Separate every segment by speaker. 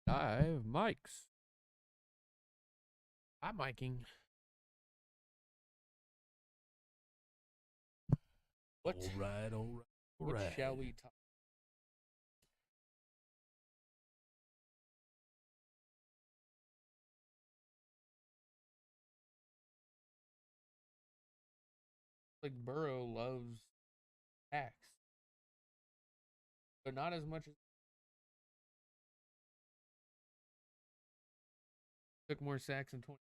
Speaker 1: I have mics. I'm miking. What?
Speaker 2: All right, all right, all
Speaker 1: What
Speaker 2: right.
Speaker 1: shall we talk? Like Burrow loves sacks, but not as much as took more sacks in 20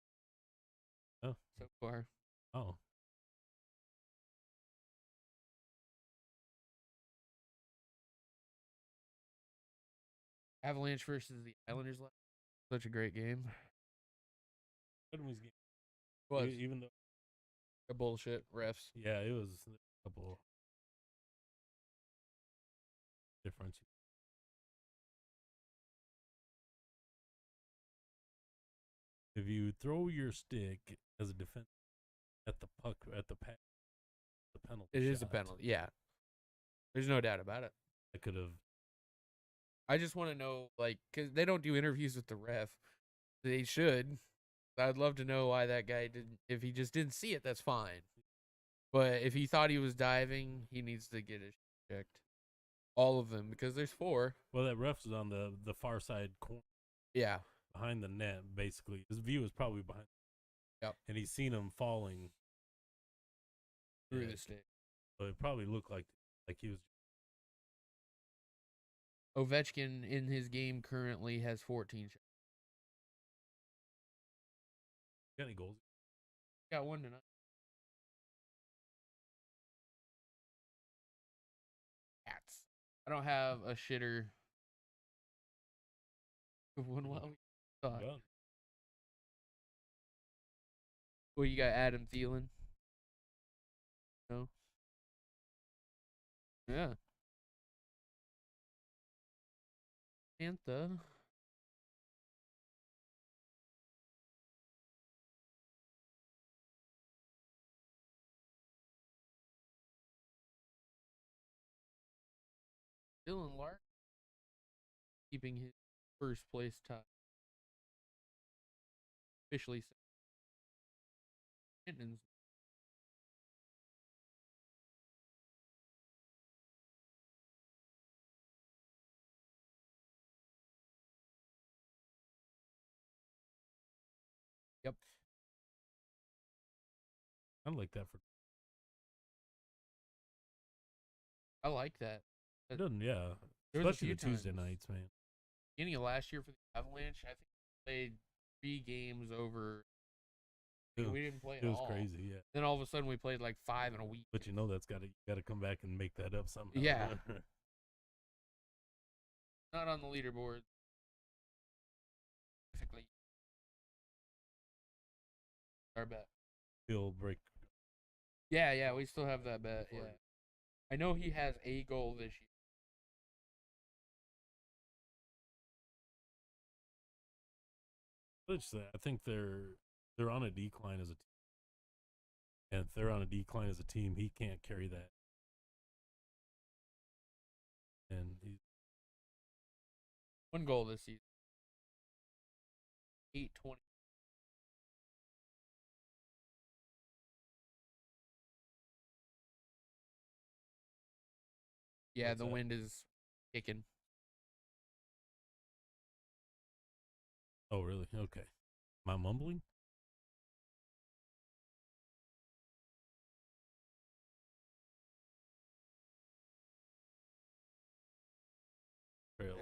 Speaker 2: Oh,
Speaker 1: so far.
Speaker 2: oh,
Speaker 1: Avalanche versus the Islanders. Such a great game.
Speaker 2: Cardinals game.
Speaker 1: Was
Speaker 2: Even though,
Speaker 1: a bullshit refs.
Speaker 2: yeah, it was a couple difference. If you throw your stick as a defense at the puck at the penalty
Speaker 1: It is a
Speaker 2: shot,
Speaker 1: penalty. Yeah, there's no doubt about it.
Speaker 2: I could have.
Speaker 1: I just want to know, like, because they don't do interviews with the ref. They should. I'd love to know why that guy didn't. If he just didn't see it, that's fine. But if he thought he was diving, he needs to get it checked. All of them, because there's four.
Speaker 2: Well, that ref is on the far side corner
Speaker 1: Yeah.
Speaker 2: behind the net. Basically, his view is probably behind.
Speaker 1: Yep.
Speaker 2: And he's seen him falling
Speaker 1: Through the stick.
Speaker 2: So it probably looked like he was.
Speaker 1: Ovechkin in his game currently has 14 shots.
Speaker 2: Got any goals?
Speaker 1: Got one tonight. Cats. I don't have a shitter. One while we talk.
Speaker 2: Yeah.
Speaker 1: Well, you got Adam Thielen. No. Yeah. Panther. Dylan Lark keeping his first place tie. Officially set. Yep.
Speaker 2: I like that for.
Speaker 1: I like that.
Speaker 2: It doesn't, yeah.
Speaker 1: There was a
Speaker 2: Especially
Speaker 1: few
Speaker 2: the Tuesday
Speaker 1: times.
Speaker 2: nights, man.
Speaker 1: Beginning of last year for the Avalanche, I think we played 3 games over. We didn't play at
Speaker 2: It was
Speaker 1: all.
Speaker 2: crazy, yeah.
Speaker 1: Then all of a sudden we played like 5 in a week.
Speaker 2: But you know that's gotta come back and make that up somehow.
Speaker 1: Yeah. Not on the leaderboard. Specifically. Our bet.
Speaker 2: He'll break.
Speaker 1: Yeah, we still have that bet. Yeah. I know he has a goal this year.
Speaker 2: I think they're on a decline as a team. And if they're on a decline as a team, he can't carry that. And he's
Speaker 1: 1 goal this season. 820. Yeah,
Speaker 2: What's
Speaker 1: the
Speaker 2: that?
Speaker 1: wind is kicking.
Speaker 2: Oh, really? Okay. Am I mumbling? Trail.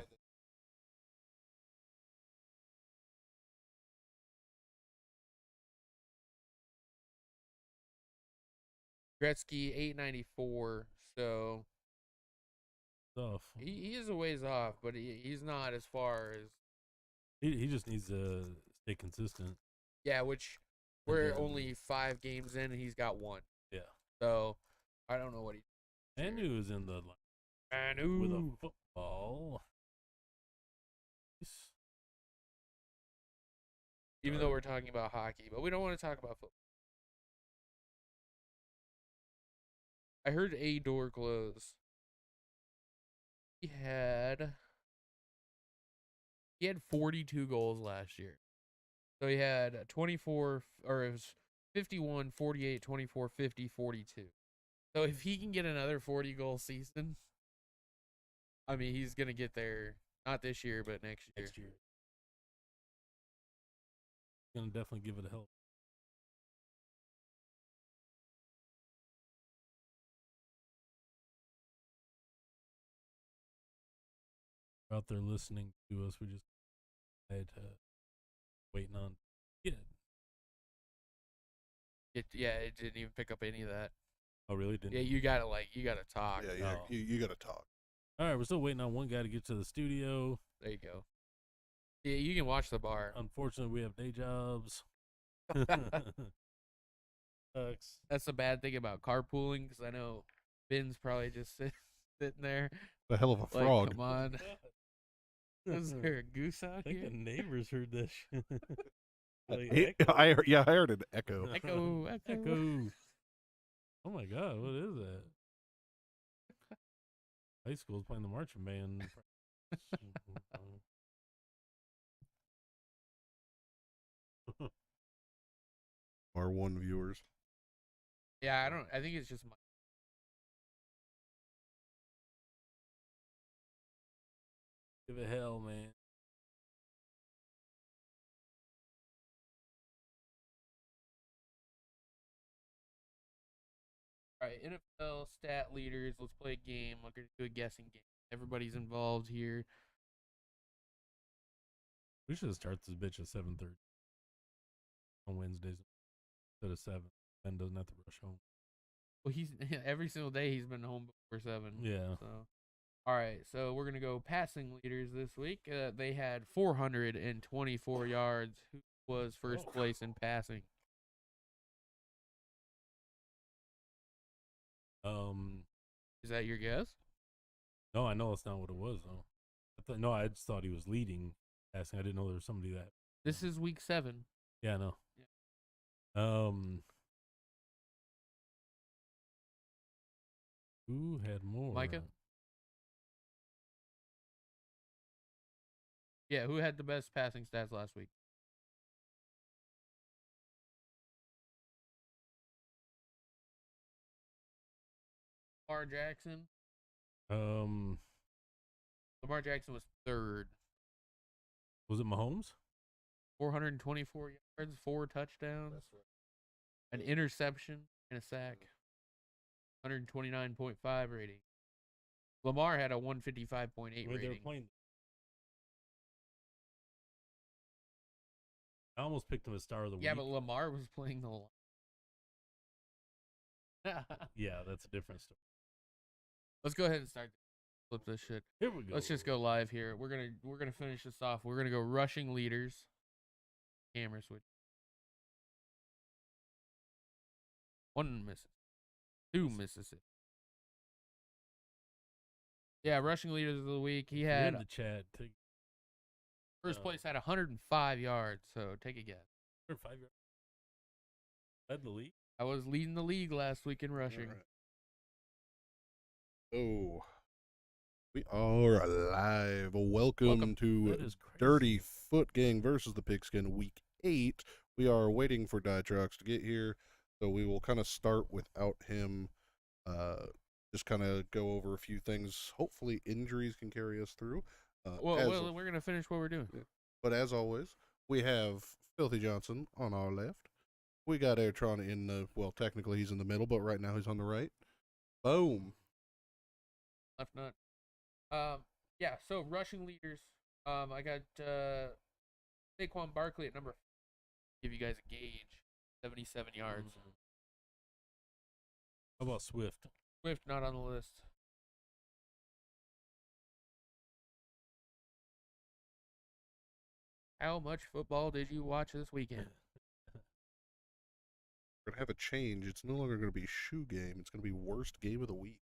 Speaker 1: Gretzky 894. So
Speaker 2: Stuff.
Speaker 1: he is a ways off, but he's not as far as.
Speaker 2: He just needs to stay consistent.
Speaker 1: Yeah, which we're only 5 games in, and he's got 1.
Speaker 2: Yeah.
Speaker 1: So I don't know what he.
Speaker 2: Manu is in the
Speaker 1: Manu
Speaker 2: with a football.
Speaker 1: Even though we're talking about hockey, but we don't want to talk about football. I heard a door close. He had He had 42 goals last year. So he had 24, or it was 51, 48, 24, 50, 42. So if he can get another 40 goal season, I mean, he's going to get there, not this year, but next year.
Speaker 2: Next year. Gonna definitely give it a help. Out there listening to us, we just had waiting on it.
Speaker 1: Yeah, it didn't even pick up any of that.
Speaker 2: Oh, really? Didn't?
Speaker 1: Yeah, you gotta talk.
Speaker 3: Yeah, you gotta talk.
Speaker 2: All right, we're still waiting on one guy to get to the studio.
Speaker 1: There you go. Yeah, you can watch the bar.
Speaker 2: Unfortunately, we have day jobs. Sucks.
Speaker 1: That's the bad thing about carpooling, because I know Ben's probably just sitting there.
Speaker 3: The hell of a
Speaker 1: Like,
Speaker 3: frog.
Speaker 1: come on. Is there a goose out
Speaker 2: I think
Speaker 1: here?
Speaker 2: the neighbors heard that shit.
Speaker 3: I heard an echo.
Speaker 1: Echo.
Speaker 2: Echo. Oh my god, what is that? High school's playing the marching band.
Speaker 3: R1 viewers.
Speaker 1: Yeah, I think it's just my.
Speaker 2: Give it hell, man.
Speaker 1: All right, NFL stat leaders. Let's play a game. We're going to do a guessing game. Everybody's involved here.
Speaker 2: We should start this bitch at 7:30 on Wednesdays instead of 7. Ben doesn't have to rush home.
Speaker 1: Well, he's every single day he's been home before 7.
Speaker 2: Yeah.
Speaker 1: So, all right. So we're gonna go passing leaders this week. They had 424 yards. Who was first place in passing? Is that your guess?
Speaker 2: No, I know that's not what it was though. I just thought he was leading passing. I didn't know there was somebody that.
Speaker 1: This is week 7.
Speaker 2: Yeah, I know.
Speaker 1: Yeah.
Speaker 2: Who had more?
Speaker 1: Micah? Yeah, who had the best passing stats last week? Lamar Jackson. Lamar Jackson was third.
Speaker 2: Was it Mahomes?
Speaker 1: 424 yards, 4 touchdowns. That's right. An interception and a sack. 129.5 rating. Lamar had a 155.8 rating.
Speaker 2: I almost picked him as star of the week.
Speaker 1: Yeah, but Lamar was playing the line.
Speaker 2: Yeah, that's a different story.
Speaker 1: Let's go ahead and start. Flip this shit.
Speaker 2: Here we go.
Speaker 1: Let's just go live here. We're gonna finish this off. We're gonna go rushing leaders. Camera switch. 1 Mississippi. 2 Mississippi. Yeah, rushing leaders of the week. He had
Speaker 2: in the chat.
Speaker 1: First place had 105 yards. So take a guess.
Speaker 2: 105 yards. Led the league.
Speaker 1: I was leading the league last week in rushing.
Speaker 3: Right. Oh, we are live. Welcome to Dirtyfoot Gang versus the Pigskin Week 8. We are waiting for Ditrox to get here, so we will kind of start without him. Just kind of go over a few things. Hopefully, injuries can carry us through.
Speaker 1: Well, we're gonna finish what we're doing.
Speaker 3: Yeah. But as always, we have Filthy Johnson on our left. We got Airtron in the, well, technically he's in the middle, but right now he's on the right. Boom.
Speaker 1: Left nut. Yeah, so rushing leaders. I got Saquon Barkley at number 5. Give you guys a gauge. 77 yards.
Speaker 2: Mm-hmm. How about Swift?
Speaker 1: Swift not on the list. How much football did you watch this weekend?
Speaker 3: We're going to have a change. It's no longer going to be shoe game. It's going to be worst game of the week.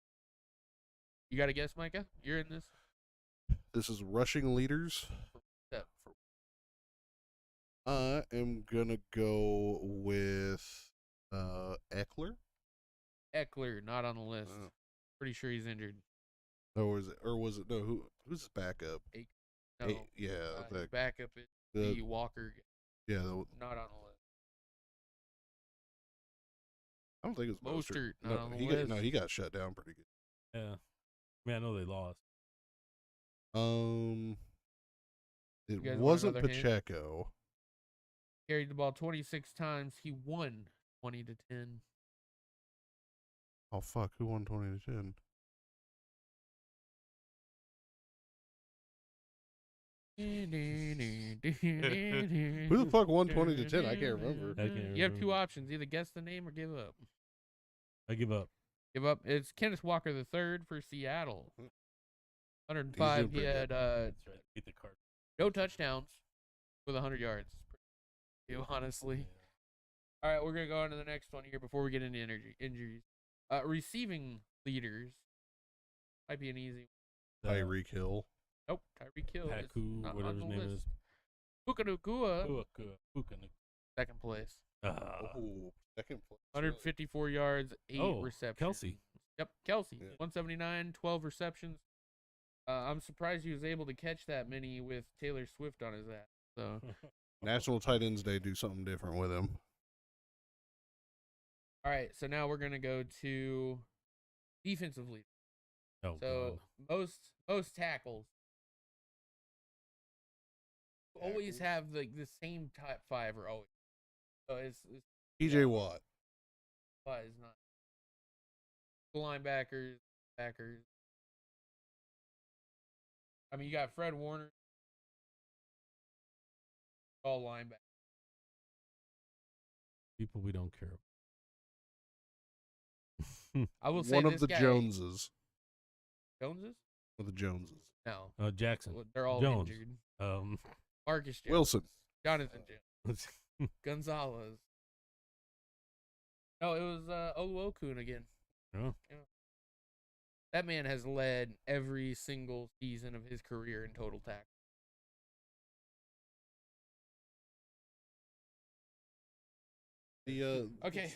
Speaker 1: You got to guess, Micah? You're in this?
Speaker 3: This is rushing leaders. I am going to go with Eckler.
Speaker 1: Eckler, not on the list. Pretty sure he's injured.
Speaker 3: Or was it? No, who's his backup?
Speaker 1: No.
Speaker 3: Yeah,
Speaker 1: His backup is
Speaker 3: the
Speaker 1: the Walker.
Speaker 3: yeah.
Speaker 1: Not on the list.
Speaker 3: I don't think it's
Speaker 1: Mostert.
Speaker 3: No,
Speaker 1: Not on the list.
Speaker 3: he got shut down pretty good.
Speaker 2: Yeah. I mean, I know they lost.
Speaker 3: It wasn't
Speaker 1: another hint?
Speaker 3: Pacheco.
Speaker 1: Carried the ball 26 times. He won 20-10.
Speaker 3: Oh fuck! Who won 20-10? Who the fuck won 20-10? I can't remember.
Speaker 1: You have two options: either guess the name or give up.
Speaker 2: I give up.
Speaker 1: Give up. It's Kenneth Walker III for Seattle.
Speaker 3: He's
Speaker 1: 105.
Speaker 3: doing
Speaker 1: He had
Speaker 2: That's right. Beat the card.
Speaker 1: no touchdowns with 100 yards. Honestly. All right, we're gonna go on to the next one here before we get into injuries. Receiving leaders might be an easy one.
Speaker 3: Tyreek Hill.
Speaker 1: Nope, Tyreek Hill.
Speaker 2: Paku,
Speaker 1: not
Speaker 2: whatever
Speaker 1: on
Speaker 2: his
Speaker 1: the
Speaker 2: name
Speaker 1: list.
Speaker 2: is.
Speaker 1: Puka,
Speaker 2: Puka.
Speaker 1: second place.
Speaker 3: Oh, second place.
Speaker 1: 154 yards, 8 receptions.
Speaker 2: Kelsey.
Speaker 1: Yep, Kelsey.
Speaker 3: Yeah.
Speaker 1: 179, 12 receptions. I'm surprised he was able to catch that many with Taylor Swift on his ass. So
Speaker 3: National Tight Ends Day, do something different with him.
Speaker 1: all right, so now we're gonna go to defensive leaders.
Speaker 2: Oh,
Speaker 1: So
Speaker 2: God.
Speaker 1: most tackles always have like the same top 5 or always. So it's
Speaker 3: TJ Watt.
Speaker 1: but it's not. Linebackers, backers. I mean, you got Fred Warner, all linebackers.
Speaker 2: People we don't care
Speaker 1: I will say
Speaker 3: One
Speaker 1: this
Speaker 3: of the
Speaker 1: guy,
Speaker 3: Joneses.
Speaker 1: Joneses?
Speaker 3: One of the Joneses.
Speaker 1: No,
Speaker 2: about. Jackson.
Speaker 1: they're all
Speaker 2: Jones.
Speaker 1: injured.
Speaker 2: Um,
Speaker 1: Marcus Jones,
Speaker 3: Wilson.
Speaker 1: Jonathan Jones, Gonzalez. No, it was Oluokun again.
Speaker 2: Oh.
Speaker 1: Yeah. That man has led every single season of his career in total tackles.
Speaker 3: The
Speaker 1: Okay.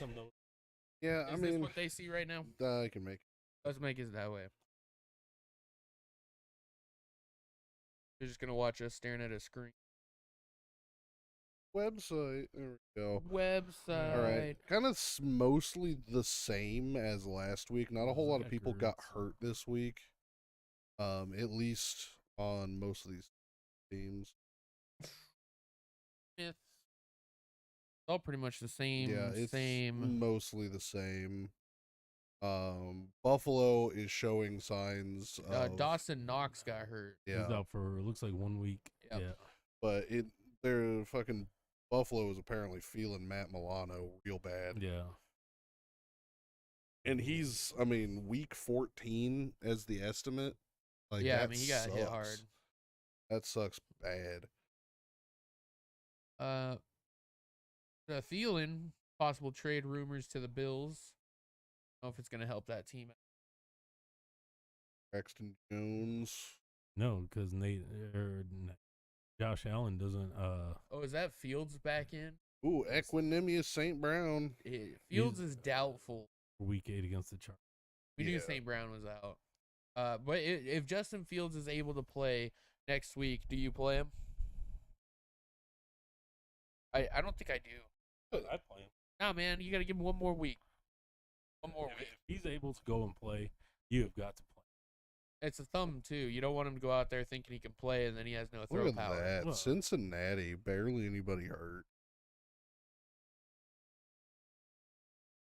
Speaker 3: yeah,
Speaker 1: Is this what they see right now?
Speaker 3: I can make.
Speaker 1: Let's make it that way. You're just gonna watch us staring at a screen.
Speaker 3: Website. There we go.
Speaker 1: Website.
Speaker 3: All right. Kind of mostly the same as last week. Not a whole lot of people got hurt this week. At least on most of these teams.
Speaker 1: It's all pretty much the same.
Speaker 3: Yeah, it's
Speaker 1: same.
Speaker 3: mostly the same. Buffalo is showing signs of
Speaker 1: Dawson Knox got hurt.
Speaker 2: He's
Speaker 3: yeah,
Speaker 2: out for looks like 1 week.
Speaker 1: Yep.
Speaker 2: Yeah.
Speaker 3: but they're fucking Buffalo is apparently feeling Matt Milano real bad.
Speaker 2: Yeah.
Speaker 3: And he's, I mean, week 14 as the estimate. Like,
Speaker 1: Yeah, I
Speaker 3: that
Speaker 1: mean, he got hit hard.
Speaker 3: sucks. That sucks bad.
Speaker 1: Thielen, possible trade rumors to the Bills. I don't know if it's going to help that team.
Speaker 3: Braxton Jones.
Speaker 2: No, because Josh Allen doesn't.
Speaker 1: Oh, is that Fields back in?
Speaker 3: Ooh, Equanimous St. Brown.
Speaker 1: Fields is doubtful.
Speaker 2: Week 8 against the Chargers.
Speaker 1: We knew
Speaker 3: Yeah.
Speaker 1: St. Brown was out. But if Justin Fields is able to play next week, do you play him? I don't think I do.
Speaker 2: I play him.
Speaker 1: Nah, man, you got to give him one more week. One more week.
Speaker 2: If he's able to go and play, you have got to play.
Speaker 1: It's a thumb too. You don't want him to go out there thinking he can play and then he has no throw
Speaker 3: Look at
Speaker 1: power.
Speaker 3: that.
Speaker 2: Well-
Speaker 3: Cincinnati. Barely anybody hurt.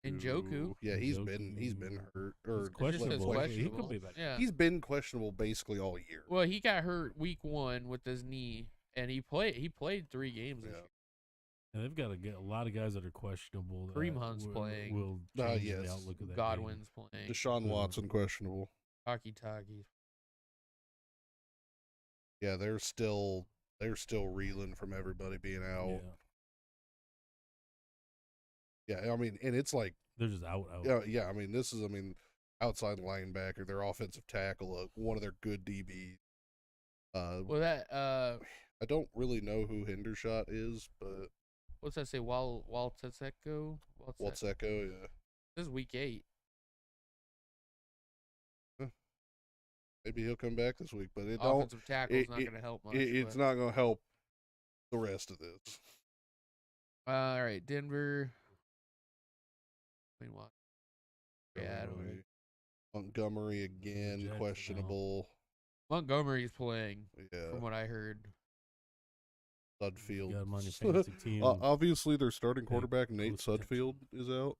Speaker 1: Njoku.
Speaker 3: Ooh, yeah, he's
Speaker 2: Njoku.
Speaker 3: been hurt.
Speaker 2: He's
Speaker 3: Or
Speaker 2: questionable.
Speaker 1: questionable.
Speaker 2: He could be back.
Speaker 1: Yeah.
Speaker 3: He's been questionable basically all year.
Speaker 1: Well, he got hurt week 1 with his knee, and he played 3 games this
Speaker 3: Yeah.
Speaker 1: year.
Speaker 2: And they've got to get a lot of guys that are questionable.
Speaker 1: Kareem
Speaker 2: that
Speaker 1: Hunt's playing.
Speaker 2: Will change the
Speaker 3: yes.
Speaker 2: outlook of that
Speaker 1: Godwin's playing.
Speaker 3: Deshaun Watson questionable.
Speaker 1: Taki.
Speaker 3: Yeah, they're still reeling from everybody being
Speaker 2: game.
Speaker 3: out.
Speaker 2: Yeah.
Speaker 3: Yeah, I mean, and it's like
Speaker 2: They're just out.
Speaker 3: yeah, I mean, this is outside linebacker, their offensive tackle, one of their good DBs.
Speaker 1: Well, that
Speaker 3: I don't really know who Hendershot is, but
Speaker 1: what's that say? Waltseco.
Speaker 3: Waltseco, yeah.
Speaker 1: This is week 8.
Speaker 3: Huh. Maybe he'll come back this week, but it don't.
Speaker 1: Offensive tackle's not going to help much.
Speaker 3: It's not going to help the rest of this.
Speaker 1: All right, Denver. What? Yeah,
Speaker 3: Montgomery again, questionable.
Speaker 1: Montgomery's playing, from what I heard.
Speaker 3: Sudfield.
Speaker 2: Got him on your fantasy team.
Speaker 3: Obviously, their starting quarterback, Nate Sudfield, is out.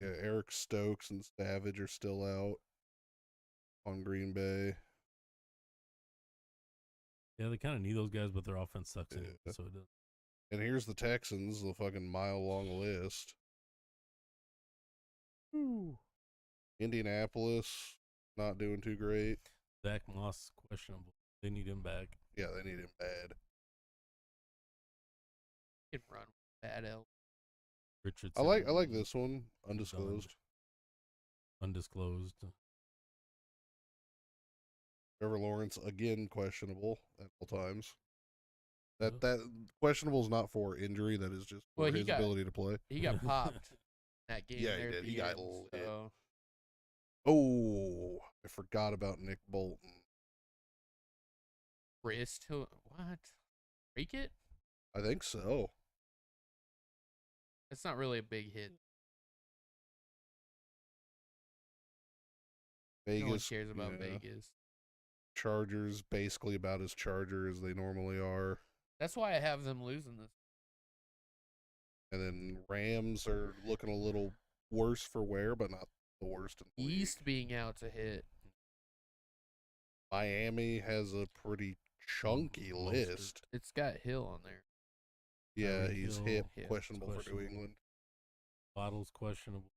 Speaker 3: Yeah, Eric Stokes and Savage are still out on Green Bay.
Speaker 2: Yeah, they kind of need those guys, but their offense sucks anyway, so it doesn't.
Speaker 3: And here's the Texans, the fucking mile-long list. Ooh. Indianapolis, not doing too great.
Speaker 2: Zach Moss, questionable. They need him back.
Speaker 3: Yeah, they need him bad.
Speaker 1: He can run bad L.
Speaker 2: Richardson.
Speaker 3: I like this one. Undisclosed.
Speaker 2: Undisclosed.
Speaker 3: Trevor Lawrence, again, questionable at all times. That questionable is not for injury. That is just for his ability to play.
Speaker 1: He got popped that game.
Speaker 3: Yeah,
Speaker 1: there
Speaker 3: he did. He got lit.
Speaker 1: So.
Speaker 3: Oh, I forgot about Nick Bolton.
Speaker 1: Wrist? What? Break it?
Speaker 3: I think so.
Speaker 1: It's not really a big hit.
Speaker 3: Vegas.
Speaker 1: No one cares about Vegas.
Speaker 3: Chargers, basically about as Charger as they normally are.
Speaker 1: That's why I have them losing this.
Speaker 3: And then Rams are looking a little worse for wear, but not the worst in the league.
Speaker 1: East being out's a hit.
Speaker 3: Miami has a pretty chunky list.
Speaker 1: It's got Hill on there.
Speaker 3: Yeah, he's hip, questionable for New England.
Speaker 2: Bottle's questionable.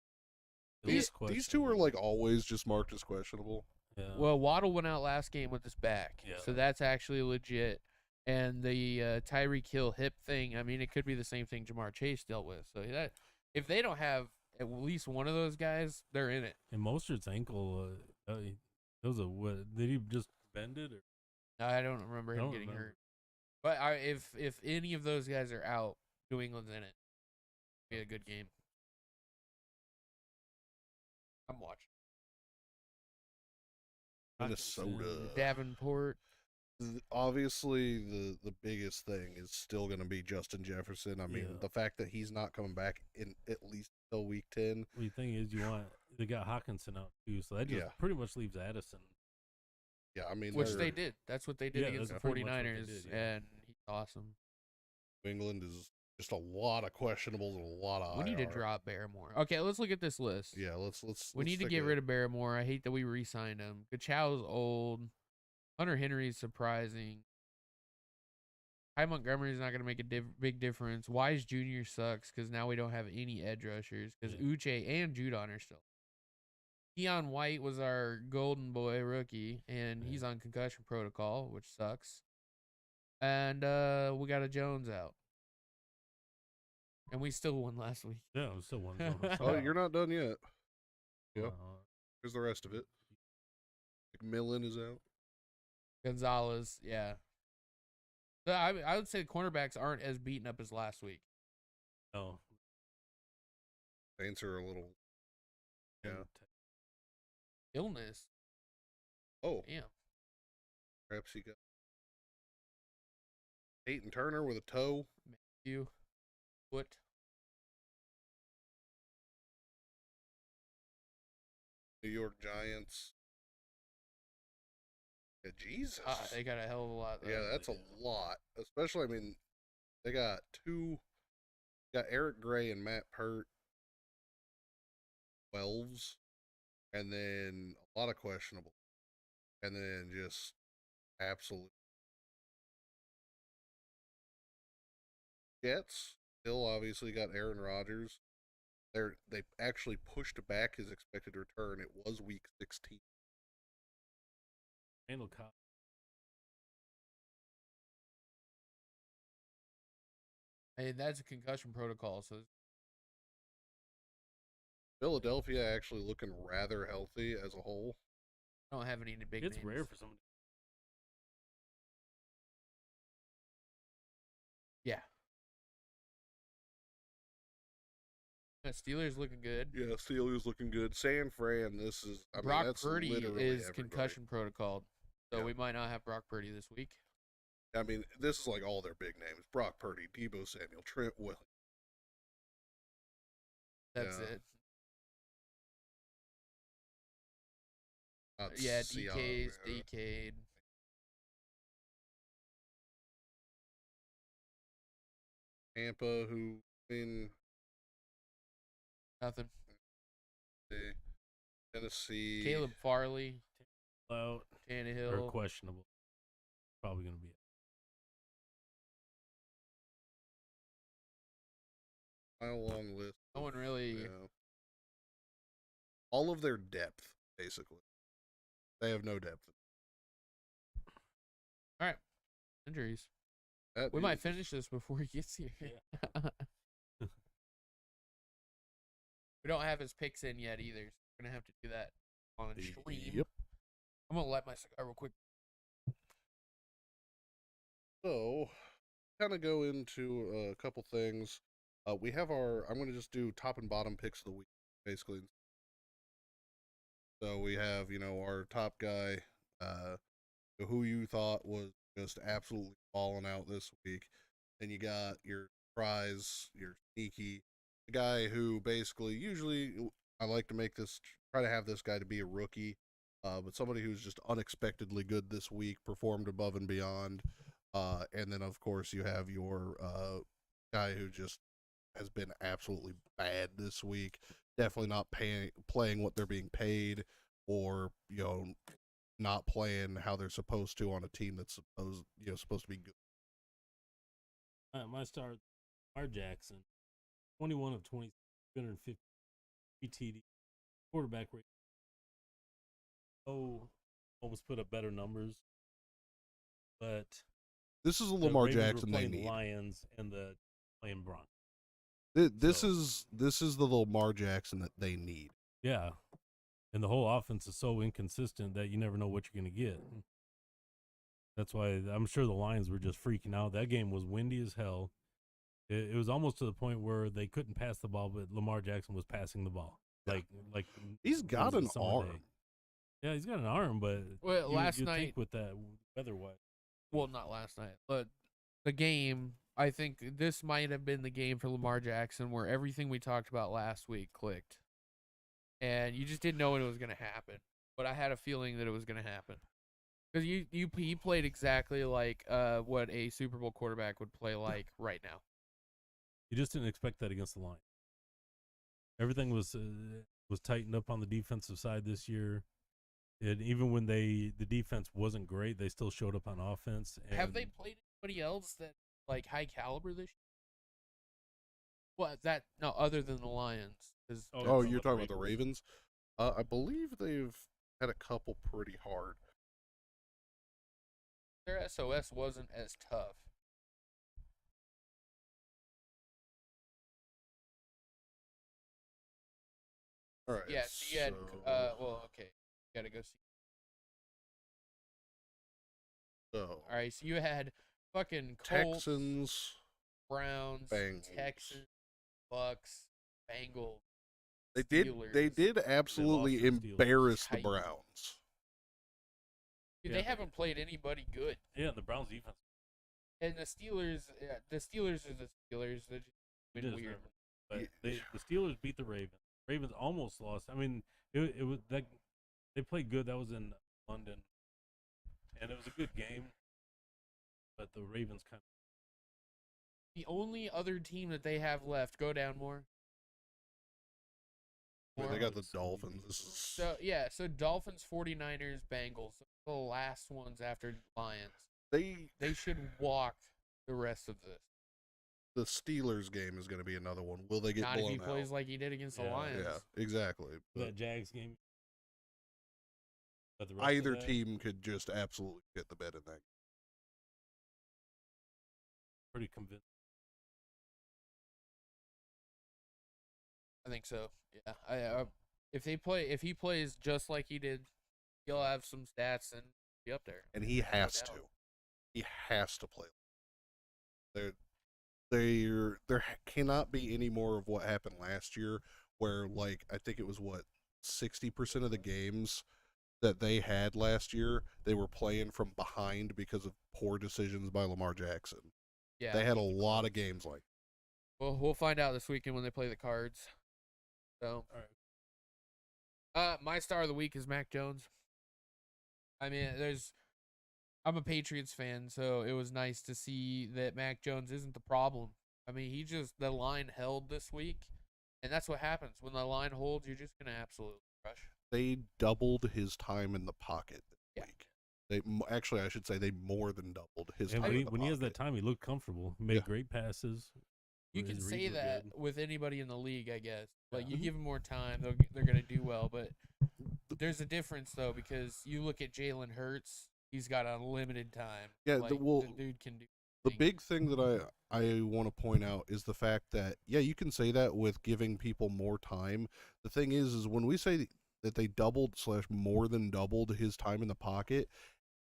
Speaker 3: These two are like always just marked as questionable.
Speaker 2: Yeah.
Speaker 1: Well, Waddle went out last game with his back, so that's actually legit. And the Tyreek Hill hip thing, I mean, it could be the same thing Jamar Chase dealt with. So that if they don't have at least one of those guys, they're in it.
Speaker 2: And Mostert's ankle, what? Did he just bend it? Or?
Speaker 1: No, I don't remember him getting hurt. But if any of those guys are out, New England's in it. Be a good game. I'm watching.
Speaker 3: Minnesota.
Speaker 1: Davenport.
Speaker 3: Obviously, the biggest thing is still going to be Justin Jefferson. I mean, the fact that he's not coming back in at least till week 10.
Speaker 2: Well, the thing is, they got Hawkinson out too, so that just pretty much leaves Addison.
Speaker 3: Yeah, I mean,
Speaker 1: which they did. That's what they did against the 49ers, and he's awesome.
Speaker 3: New England is just a lot of questionables and a lot of
Speaker 1: We need to drop Barrymore. Okay, let's look at this list.
Speaker 3: Yeah, let's
Speaker 1: We need to get rid of Barrymore. I hate that we re-signed him. Gachow's old. Hunter Henry's surprising. Ty Montgomery's not going to make a big difference. Wise Jr. sucks because now we don't have any edge rushers because Uche and Judon are still. Keon White was our golden boy rookie, and he's on concussion protocol, which sucks. And we got a Jones out. And we still won last week.
Speaker 2: Yeah, we still won.
Speaker 3: Oh, you're not done yet. Yeah. Here's the rest of it. McMillan is out.
Speaker 1: Gonzalez, yeah. So I would say the cornerbacks aren't as beaten up as last week.
Speaker 2: No.
Speaker 3: Saints are a little. Yeah.
Speaker 1: Illness.
Speaker 3: Oh.
Speaker 1: Damn.
Speaker 3: Perhaps he got Peyton Turner with a toe.
Speaker 1: Matthew. Foot.
Speaker 3: New York Giants. Yeah, Jesus.
Speaker 1: They got a hell of a lot.
Speaker 3: Yeah, that's a lot. Especially, I mean, they got Eric Gray and Matt Pert. 12s. And then a lot of questionable. And then just absolute. Jets still obviously got Aaron Rodgers. They actually pushed back his expected return. It was week 16.
Speaker 2: Randall Cobb.
Speaker 1: Hey, that's a concussion protocol, so
Speaker 3: Philadelphia actually looking rather healthy as a whole.
Speaker 1: I don't have any big
Speaker 2: It's
Speaker 1: names.
Speaker 2: rare for someone.
Speaker 1: Yeah. Steelers looking good.
Speaker 3: Yeah, Steelers looking good. San Fran, this is, I mean,
Speaker 1: Brock
Speaker 3: that's
Speaker 1: Purdy
Speaker 3: literally
Speaker 1: is
Speaker 3: everybody.
Speaker 1: concussion protocol, so
Speaker 3: Yeah.
Speaker 1: we might not have Brock Purdy this week.
Speaker 3: I mean, this is like all their big names: Brock Purdy, Deebo Samuel, Trent Williams.
Speaker 1: That's
Speaker 3: Yeah.
Speaker 1: it.
Speaker 3: Not
Speaker 1: Yeah,
Speaker 3: Seattle,
Speaker 1: DK's DK'd.
Speaker 3: Tampa, who, I mean,
Speaker 1: Nothing.
Speaker 3: Tennessee.
Speaker 1: Caleb Farley,
Speaker 2: Out or
Speaker 1: Tannehill.
Speaker 2: questionable. Probably going to be it.
Speaker 3: A long list.
Speaker 1: No one really.
Speaker 3: Yeah. All of their depth, basically. They have no depth.
Speaker 1: All right. Injuries.
Speaker 3: That
Speaker 1: We might
Speaker 3: is-
Speaker 1: finish this before he gets here.
Speaker 2: Yeah.
Speaker 1: We don't have his picks in yet either, so we're going to have to do that on stream.
Speaker 3: Yep.
Speaker 1: I'm going to light my cigar real quick.
Speaker 3: So, kind of go into a couple things. We have I'm going to just do top and bottom picks of the week, basically. So we have, our top guy, who you thought was just absolutely falling out this week. Then you got your prize, your sneaky, the guy who basically, usually I like to try to have this guy to be a rookie, but somebody who's just unexpectedly good this week, performed above and beyond. And then, of course, you have your guy who just has been absolutely bad this week. Definitely not playing what they're being paid, or not playing how they're supposed to on a team that's supposed to be good.
Speaker 2: My star, Lamar Jackson, 21 of 20, 250 TD, quarterback rate. Oh, almost put up better numbers, but
Speaker 3: This is a
Speaker 2: the
Speaker 3: Lamar
Speaker 2: Ravens
Speaker 3: Jackson
Speaker 2: were
Speaker 3: they
Speaker 2: playing
Speaker 3: need.
Speaker 2: the Lions and the playing Broncos.
Speaker 3: This is the Lamar Jackson that they need.
Speaker 2: Yeah, and the whole offense is so inconsistent that you never know what you're going to get. That's why I'm sure the Lions were just freaking out. That game was windy as hell. It was almost to the point where they couldn't pass the ball, but Lamar Jackson was passing the ball. Like
Speaker 3: He's got an arm.
Speaker 2: Day. Yeah, he's got an arm, but
Speaker 1: Well, last
Speaker 2: you'd
Speaker 1: night
Speaker 2: think with that weather-wise.
Speaker 1: Well, not last night, but the game. I think this might have been the game for Lamar Jackson where everything we talked about last week clicked, and you just didn't know when it was going to happen. But I had a feeling that it was going to happen because he played exactly like what a Super Bowl quarterback would play like right now.
Speaker 2: You just didn't expect that against the Lions. Everything was tightened up on the defensive side this year. And even when the defense wasn't great, they still showed up on offense. And
Speaker 1: Have they played anybody else that like high caliber this year? Well, other than the Lions.
Speaker 3: Oh, you're talking about the Ravens? I believe they've had a couple pretty hard.
Speaker 1: Their SOS wasn't as tough.
Speaker 3: All right.
Speaker 1: Yeah, so you had, okay. You gotta go see.
Speaker 3: So,
Speaker 1: All right, so you had fucking Colts,
Speaker 3: Texans,
Speaker 1: Browns,
Speaker 3: Bengals.
Speaker 1: Texans, Bucks, Bengals.
Speaker 3: They
Speaker 1: Steelers.
Speaker 3: did absolutely
Speaker 2: They lost to the Steelers.
Speaker 3: embarrass the
Speaker 1: Titans.
Speaker 3: Browns.
Speaker 1: Dude,
Speaker 2: Yeah.
Speaker 1: they haven't played anybody good.
Speaker 2: Yeah, the Browns defense.
Speaker 1: And the Steelers are the Steelers. They're just been
Speaker 2: It is
Speaker 1: weird.
Speaker 2: nervous. But the Steelers beat the Ravens. Ravens almost lost. I mean, it was that they played good. That was in London, and it was a good game. But the Ravens kind of.
Speaker 1: The only other team that they have left, go down more.
Speaker 3: I mean, they got the Dolphins. This is
Speaker 1: So Dolphins, 49ers, Bengals, the last ones after Lions.
Speaker 3: they
Speaker 1: Should walk the rest of this.
Speaker 3: the Steelers game is going to be another one. Will they get
Speaker 1: Not if
Speaker 3: blown
Speaker 1: he plays
Speaker 3: out?
Speaker 1: like he did against the
Speaker 2: Yeah.
Speaker 1: Lions.
Speaker 3: Yeah, exactly. But
Speaker 2: That Jags game. But the rest of
Speaker 3: either
Speaker 2: that,
Speaker 3: team could just absolutely get the bed in that.
Speaker 2: pretty convinced.
Speaker 1: I think so. Yeah. If he plays just like he did, he'll have some stats and be up there.
Speaker 3: And he has
Speaker 1: doubt.
Speaker 3: to. He has to play. there cannot be any more of what happened last year, where like I think it was what 60% of the games that they had last year they were playing from behind because of poor decisions by Lamar Jackson.
Speaker 1: Yeah.
Speaker 3: They had a lot of games like.
Speaker 1: Well, we'll find out this weekend when they play the Cards. So,
Speaker 2: All right.
Speaker 1: my star of the week is Mac Jones. I mean, I'm a Patriots fan, so it was nice to see that Mac Jones isn't the problem. I mean, the line held this week, and that's what happens when the line holds. You're just gonna absolutely crush.
Speaker 3: They doubled his time in the pocket this
Speaker 1: Yeah.
Speaker 3: week. Actually, I should say they more than doubled his
Speaker 2: And
Speaker 3: time.
Speaker 2: when he has that time, he looked comfortable. He made great passes.
Speaker 1: You can
Speaker 2: His
Speaker 1: say
Speaker 2: reads were
Speaker 1: that
Speaker 2: good.
Speaker 1: with anybody in the league, I guess. Like
Speaker 2: Yeah.
Speaker 1: you give them more time, they're gonna do well. But there's a difference though, because you look at Jalen Hurts, he's got unlimited time.
Speaker 3: Yeah,
Speaker 1: like, the dude can do.
Speaker 3: The
Speaker 1: things.
Speaker 3: big thing that I want to point out is the fact that, yeah, you can say that with giving people more time. The thing is when we say that they doubled / more than doubled his time in the pocket,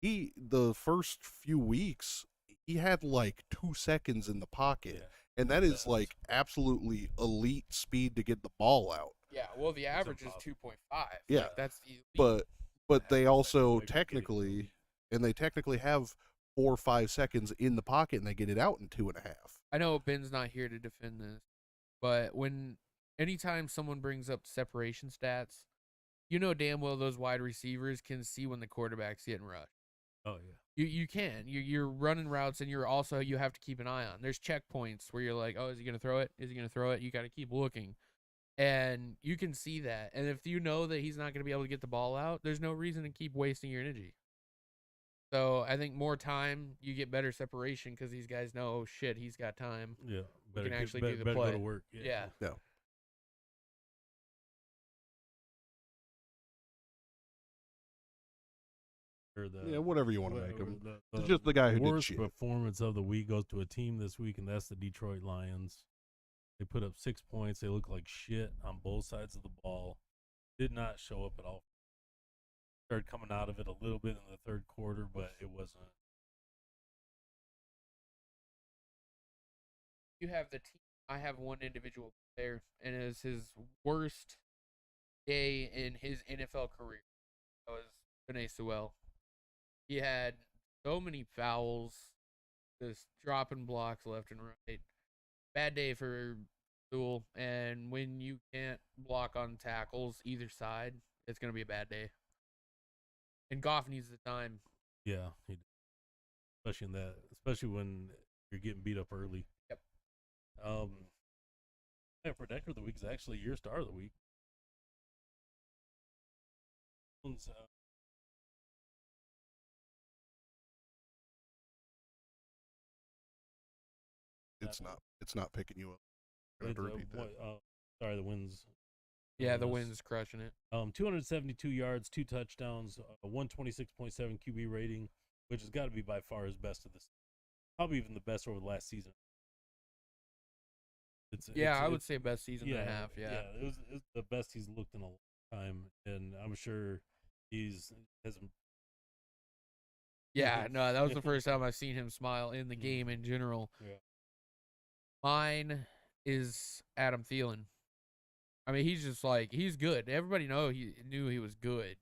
Speaker 3: the first few weeks, he had like 2 seconds in the pocket.
Speaker 2: Yeah.
Speaker 3: And that is like absolutely elite speed to get the ball out.
Speaker 1: Yeah, well, the average is 2.5.
Speaker 3: Yeah.
Speaker 1: Like, that's the elite.
Speaker 3: But they also
Speaker 2: Like,
Speaker 3: technically have 4 or 5 seconds in the pocket, and they get it out in 2.5.
Speaker 1: I know Ben's not here to defend this, but anytime someone brings up separation stats, you know damn well those wide receivers can see when the quarterback's getting rushed.
Speaker 2: Oh yeah.
Speaker 1: You can. You're running routes, and you have to keep an eye on. There's checkpoints where you're like, oh, is he gonna throw it? Is he gonna throw it? You got to keep looking, and you can see that. And if you know that he's not gonna be able to get the ball out, there's no reason to keep wasting your energy. So I think more time, you get better separation because these guys know, oh shit, he's got time.
Speaker 2: Yeah.
Speaker 1: can actually do the
Speaker 2: better
Speaker 1: play.
Speaker 2: go to work.
Speaker 1: Yeah.
Speaker 3: Whatever you want to make him.
Speaker 2: The,
Speaker 3: Just the guy who did
Speaker 2: worst
Speaker 3: shit.
Speaker 2: performance of the week goes to a team this week, and that's the Detroit Lions. They put up 6 points. They look like shit on both sides of the ball. Did not show up at all. Started coming out of it a little bit in the third quarter, but it wasn't.
Speaker 1: You have the team. I have one individual player, and it is his worst day in his NFL career. That was Penei Sewell. He had so many fouls, just dropping blocks left and right. Bad day for Sewell, and when you can't block on tackles either side, it's going to be a bad day. And Goff needs the time.
Speaker 2: Yeah, especially when you're getting beat up early.
Speaker 1: Yep.
Speaker 2: And for Decker of the week is actually your star of the week.
Speaker 3: It's not picking you up. I have to repeat that.
Speaker 2: Sorry, the Wind's.
Speaker 1: Yeah, the Wind's crushing it.
Speaker 2: 272 yards, 2 touchdowns, a 126.7 QB rating, which has got to be by far his best of this. Probably even the best over the last season.
Speaker 1: I would say best season and a half. Yeah,
Speaker 2: it was the best he's looked in a long time, and I'm sure hasn't.
Speaker 1: Yeah, no, that was the first time I've seen him smile in the game in general.
Speaker 2: Yeah.
Speaker 1: Mine is Adam Thielen. I mean, he's just like, he's good. Everybody knew he was good,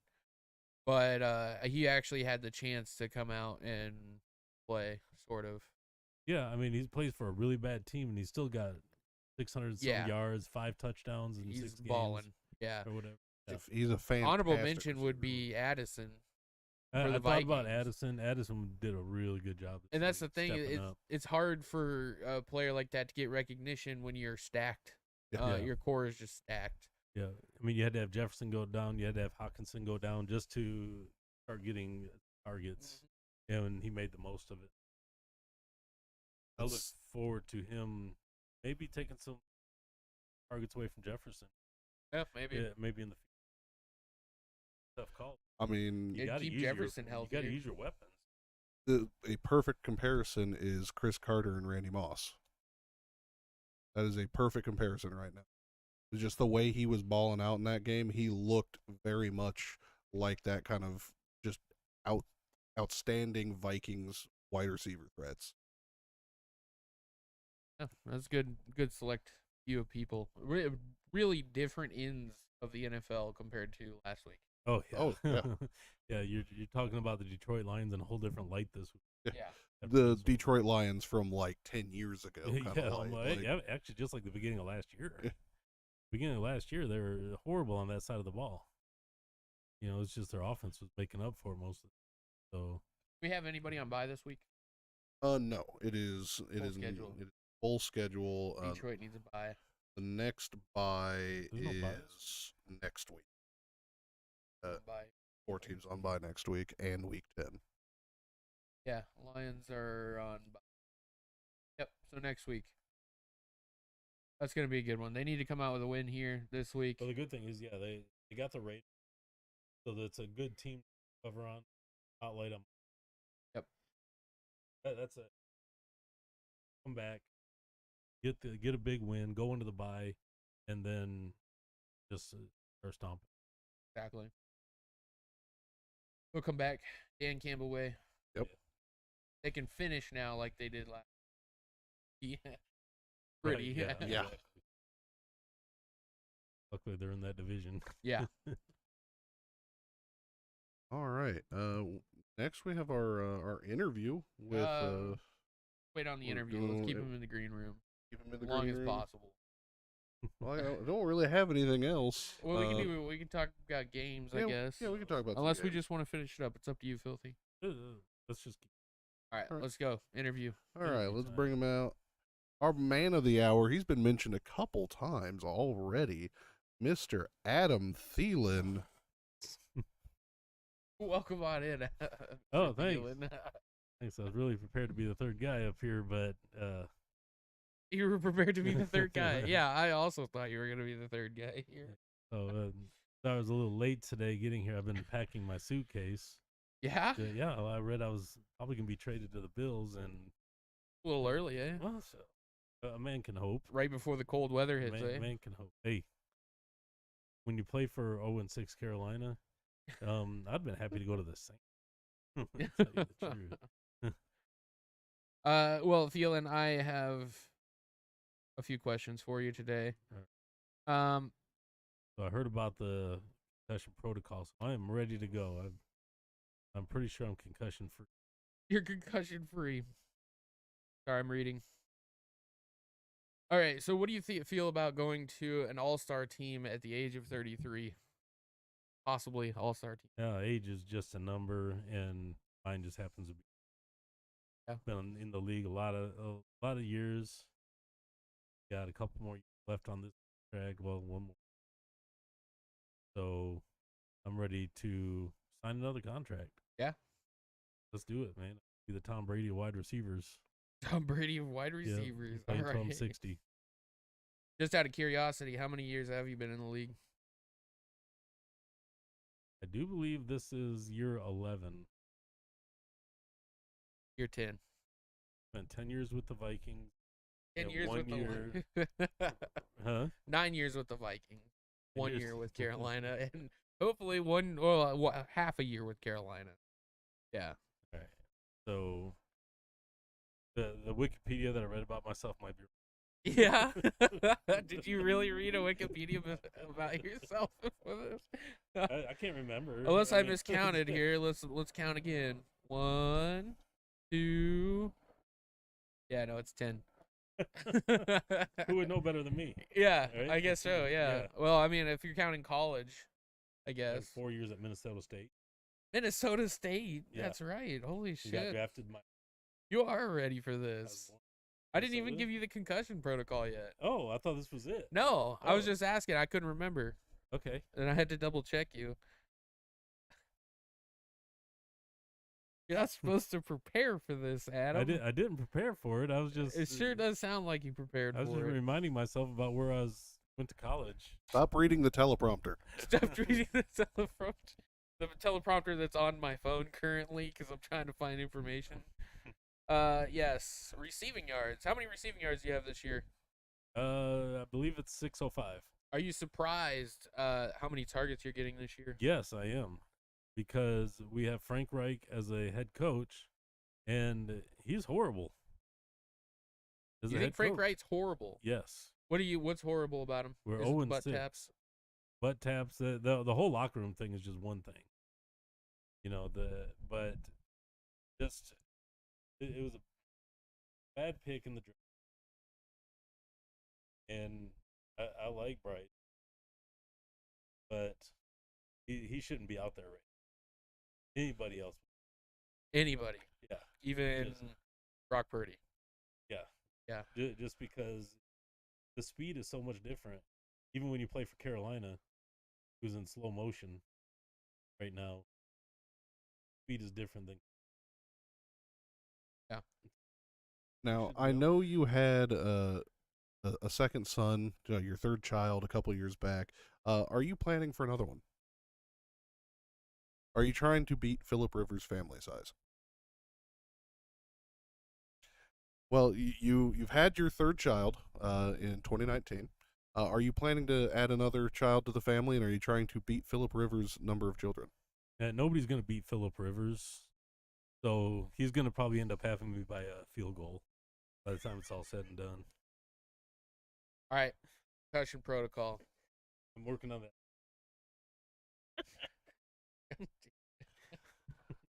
Speaker 1: but he actually had the chance to come out and play, sort of.
Speaker 2: Yeah, I mean, he plays for a really bad team, and he's still got 600 some yards, 5 touchdowns in 6 games.
Speaker 1: Balling. Yeah.
Speaker 2: Or whatever. Yeah.
Speaker 3: If he's a fan.
Speaker 1: Honorable mention would be Addison.
Speaker 2: I thought about Addison. Addison did a really good job.
Speaker 1: And that's the thing. It's hard for a player like that to get recognition when you're stacked. Your core is just stacked.
Speaker 2: Yeah. I mean, you had to have Jefferson go down. You had to have Hawkinson go down just to start getting targets. Mm-hmm. And he made the most of it. I look forward to him maybe taking some targets away from Jefferson.
Speaker 1: Yeah, maybe.
Speaker 2: Yeah, maybe in the future. Tough call.
Speaker 3: I mean,
Speaker 1: you got to keep Jefferson healthy.
Speaker 2: You got to use your weapons.
Speaker 3: A perfect comparison is Chris Carter and Randy Moss. That is a perfect comparison right now. It's just the way he was balling out in that game, he looked very much like that kind of just outstanding Vikings wide receiver threats.
Speaker 1: Yeah, that's good. Good select view of people. Really different ends of the NFL compared to last week.
Speaker 2: Oh yeah.
Speaker 3: Oh, yeah.
Speaker 2: Yeah, you're talking about the Detroit Lions in a whole different light this week.
Speaker 1: Yeah.
Speaker 3: The Detroit Lions from like 10 years ago.
Speaker 2: Yeah, actually, just like the beginning of last year.
Speaker 3: Yeah.
Speaker 2: Beginning of last year, they were horrible on that side of the ball. You know, it's just their offense was making up for it most of it. So,
Speaker 1: do we have anybody on bye this week?
Speaker 3: No, it is full schedule.
Speaker 1: Detroit needs a bye.
Speaker 3: The next bye
Speaker 2: There's no bye.
Speaker 3: is next week.
Speaker 1: Bye.
Speaker 3: 4 teams on bye next week and week 10.
Speaker 1: Yeah, Lions are on bye. Yep, so next week. That's going to be a good one. They need to come out with a win here this week.
Speaker 2: Well, the good thing is, yeah, they got the rate, so that's a good team to cover on. Spotlight them.
Speaker 1: Yep.
Speaker 2: That's it. Come back, get a big win, go into the bye, and then just start stomping.
Speaker 1: Exactly. We'll come back Dan Campbell way.
Speaker 3: Yep.
Speaker 1: They can finish now like they did last. Yeah. Pretty.
Speaker 2: Right,
Speaker 3: Yeah.
Speaker 2: Luckily, they're in that division.
Speaker 1: Yeah.
Speaker 3: All right. Next we have our interview with.
Speaker 1: Wait on the
Speaker 3: we're
Speaker 1: interview.
Speaker 3: doing-
Speaker 1: Let's keep him in the green room
Speaker 3: keep him in the
Speaker 1: as long
Speaker 3: green
Speaker 1: as
Speaker 3: room.
Speaker 1: possible.
Speaker 3: Well, I don't really have anything else.
Speaker 1: Well, we can talk about games, I guess.
Speaker 3: Yeah, we can talk about. some
Speaker 1: Unless we
Speaker 3: games.
Speaker 1: just want to finish it up. It's up to you, Filthy.
Speaker 2: Let's just
Speaker 1: All right,
Speaker 3: All right.
Speaker 1: let's go. Interview.
Speaker 3: All right,
Speaker 2: interview
Speaker 3: let's
Speaker 2: time.
Speaker 3: bring him out. Our man of the hour. He's been mentioned a couple times already. Mr. Adam Thielen.
Speaker 1: Welcome on in.
Speaker 2: Oh, thanks.
Speaker 1: Thielen.
Speaker 2: Thanks. I was really prepared to be the third guy up here, but
Speaker 1: You were prepared to be the third guy. Yeah, I also thought you were going to be the third guy here.
Speaker 2: I was a little late today getting here. I've been packing my suitcase.
Speaker 1: Yeah?
Speaker 2: Yeah, well, I read I was probably gonna be traded to the Bills, and
Speaker 1: A little early, eh?
Speaker 2: well, so a man can hope.
Speaker 1: Right before the cold weather hits, eh?
Speaker 2: Man can hope. Hey, when you play for 0-6 Carolina, I'd been happy to go to the Saints. To tell you the truth.
Speaker 1: Well, Thielen, I have a few questions for you today.
Speaker 2: So I heard about the concussion protocol, so I am ready to go. I'm pretty sure I'm concussion free.
Speaker 1: You're concussion free. Sorry, I'm reading. All right, so what do you feel about going to an all-star team at the age of 33? Possibly all-star team.
Speaker 2: Yeah, age is just a number, and mine just happens to be. I've been in the league a lot of years. Got a couple more years left on this track. Well, one more. So I'm ready to sign another contract.
Speaker 1: Yeah.
Speaker 2: Let's do it, man. Be the Tom Brady of wide receivers.
Speaker 1: Tom Brady of wide receivers.
Speaker 2: Yeah,
Speaker 1: All
Speaker 2: until I'm
Speaker 1: right.
Speaker 2: 60.
Speaker 1: Just out of curiosity, how many years have you been in the league?
Speaker 2: I do believe this is year 11.
Speaker 1: Year 10.
Speaker 2: Spent 10 years with the Vikings.
Speaker 1: 10
Speaker 2: Yeah,
Speaker 1: years
Speaker 2: 1
Speaker 1: with
Speaker 2: year.
Speaker 1: the
Speaker 2: Huh?
Speaker 1: 9 years with the Vikings. 1
Speaker 2: years.
Speaker 1: year with Carolina, and hopefully half a year with Carolina. Yeah.
Speaker 2: All right. So the Wikipedia that I read about myself might be.
Speaker 1: Yeah. Did you really read a Wikipedia about yourself for this?
Speaker 2: I can't remember.
Speaker 1: Unless I
Speaker 2: mean-
Speaker 1: miscounted here. Let's count again. 1, 2. Yeah, no, it's 10.
Speaker 2: Who would know better than me?
Speaker 1: Yeah,
Speaker 2: Right?
Speaker 1: I guess so. Yeah.
Speaker 2: Yeah.
Speaker 1: Well, I mean, if you're counting college, I
Speaker 2: I had
Speaker 1: guess
Speaker 2: 4 years at Minnesota State.
Speaker 1: Minnesota State.
Speaker 2: Yeah.
Speaker 1: That's right. Holy
Speaker 2: You got
Speaker 1: shit!
Speaker 2: drafted.
Speaker 1: You are ready for
Speaker 2: I was
Speaker 1: this.
Speaker 2: born-
Speaker 1: I didn't even
Speaker 2: Minnesota?
Speaker 1: give you the concussion protocol yet.
Speaker 2: Oh, I thought this was it.
Speaker 1: No, I was
Speaker 2: Oh.
Speaker 1: just asking. I couldn't remember,
Speaker 2: Okay.
Speaker 1: and I had to double check you. You're not supposed to prepare for this, Adam.
Speaker 2: I didn't prepare for it. I was just.
Speaker 1: It sure does sound like you prepared
Speaker 2: I was just
Speaker 1: for it.
Speaker 2: reminding myself about where I went to college.
Speaker 3: Stop reading the teleprompter.
Speaker 1: Stop reading the teleprompter that's on my phone currently because I'm trying to find information. Yes, receiving yards. How many receiving yards do you have this year?
Speaker 2: I believe it's 605.
Speaker 1: Are you surprised how many targets you're getting this year?
Speaker 2: Yes, I am, because we have Frank Reich as a head coach, and he's horrible. As
Speaker 1: You
Speaker 2: a
Speaker 1: think
Speaker 2: head
Speaker 1: Frank
Speaker 2: coach.
Speaker 1: Wright's horrible?
Speaker 2: Yes.
Speaker 1: What's horrible about him?
Speaker 2: We're
Speaker 1: Is it
Speaker 2: 0
Speaker 1: butt
Speaker 2: 6.
Speaker 1: taps.
Speaker 2: Butt taps. The whole locker room thing is just one thing. You know, but just it was a bad pick in the draft. And I like Bright, but he shouldn't be out there right now. Anybody else?
Speaker 1: Anybody.
Speaker 2: Yeah.
Speaker 1: Even Brock Purdy.
Speaker 2: Yeah.
Speaker 1: Yeah.
Speaker 2: Just because the speed is so much different. Even when you play for Carolina, who's in slow motion right now, speed is different than.
Speaker 1: Yeah.
Speaker 3: Now, I know you had a second son, your third child, a couple years back. Are you planning for another one? Are you trying to beat Philip Rivers' family size? Well, you've had your third child in 2019. Are you planning to add another child to the family, and are you trying to beat Philip Rivers' number of children?
Speaker 2: Nobody's going to beat Philip Rivers, so he's going to probably end up having me by a field goal by the time it's all said and done.
Speaker 1: All right. Concussion protocol.
Speaker 2: I'm working on that.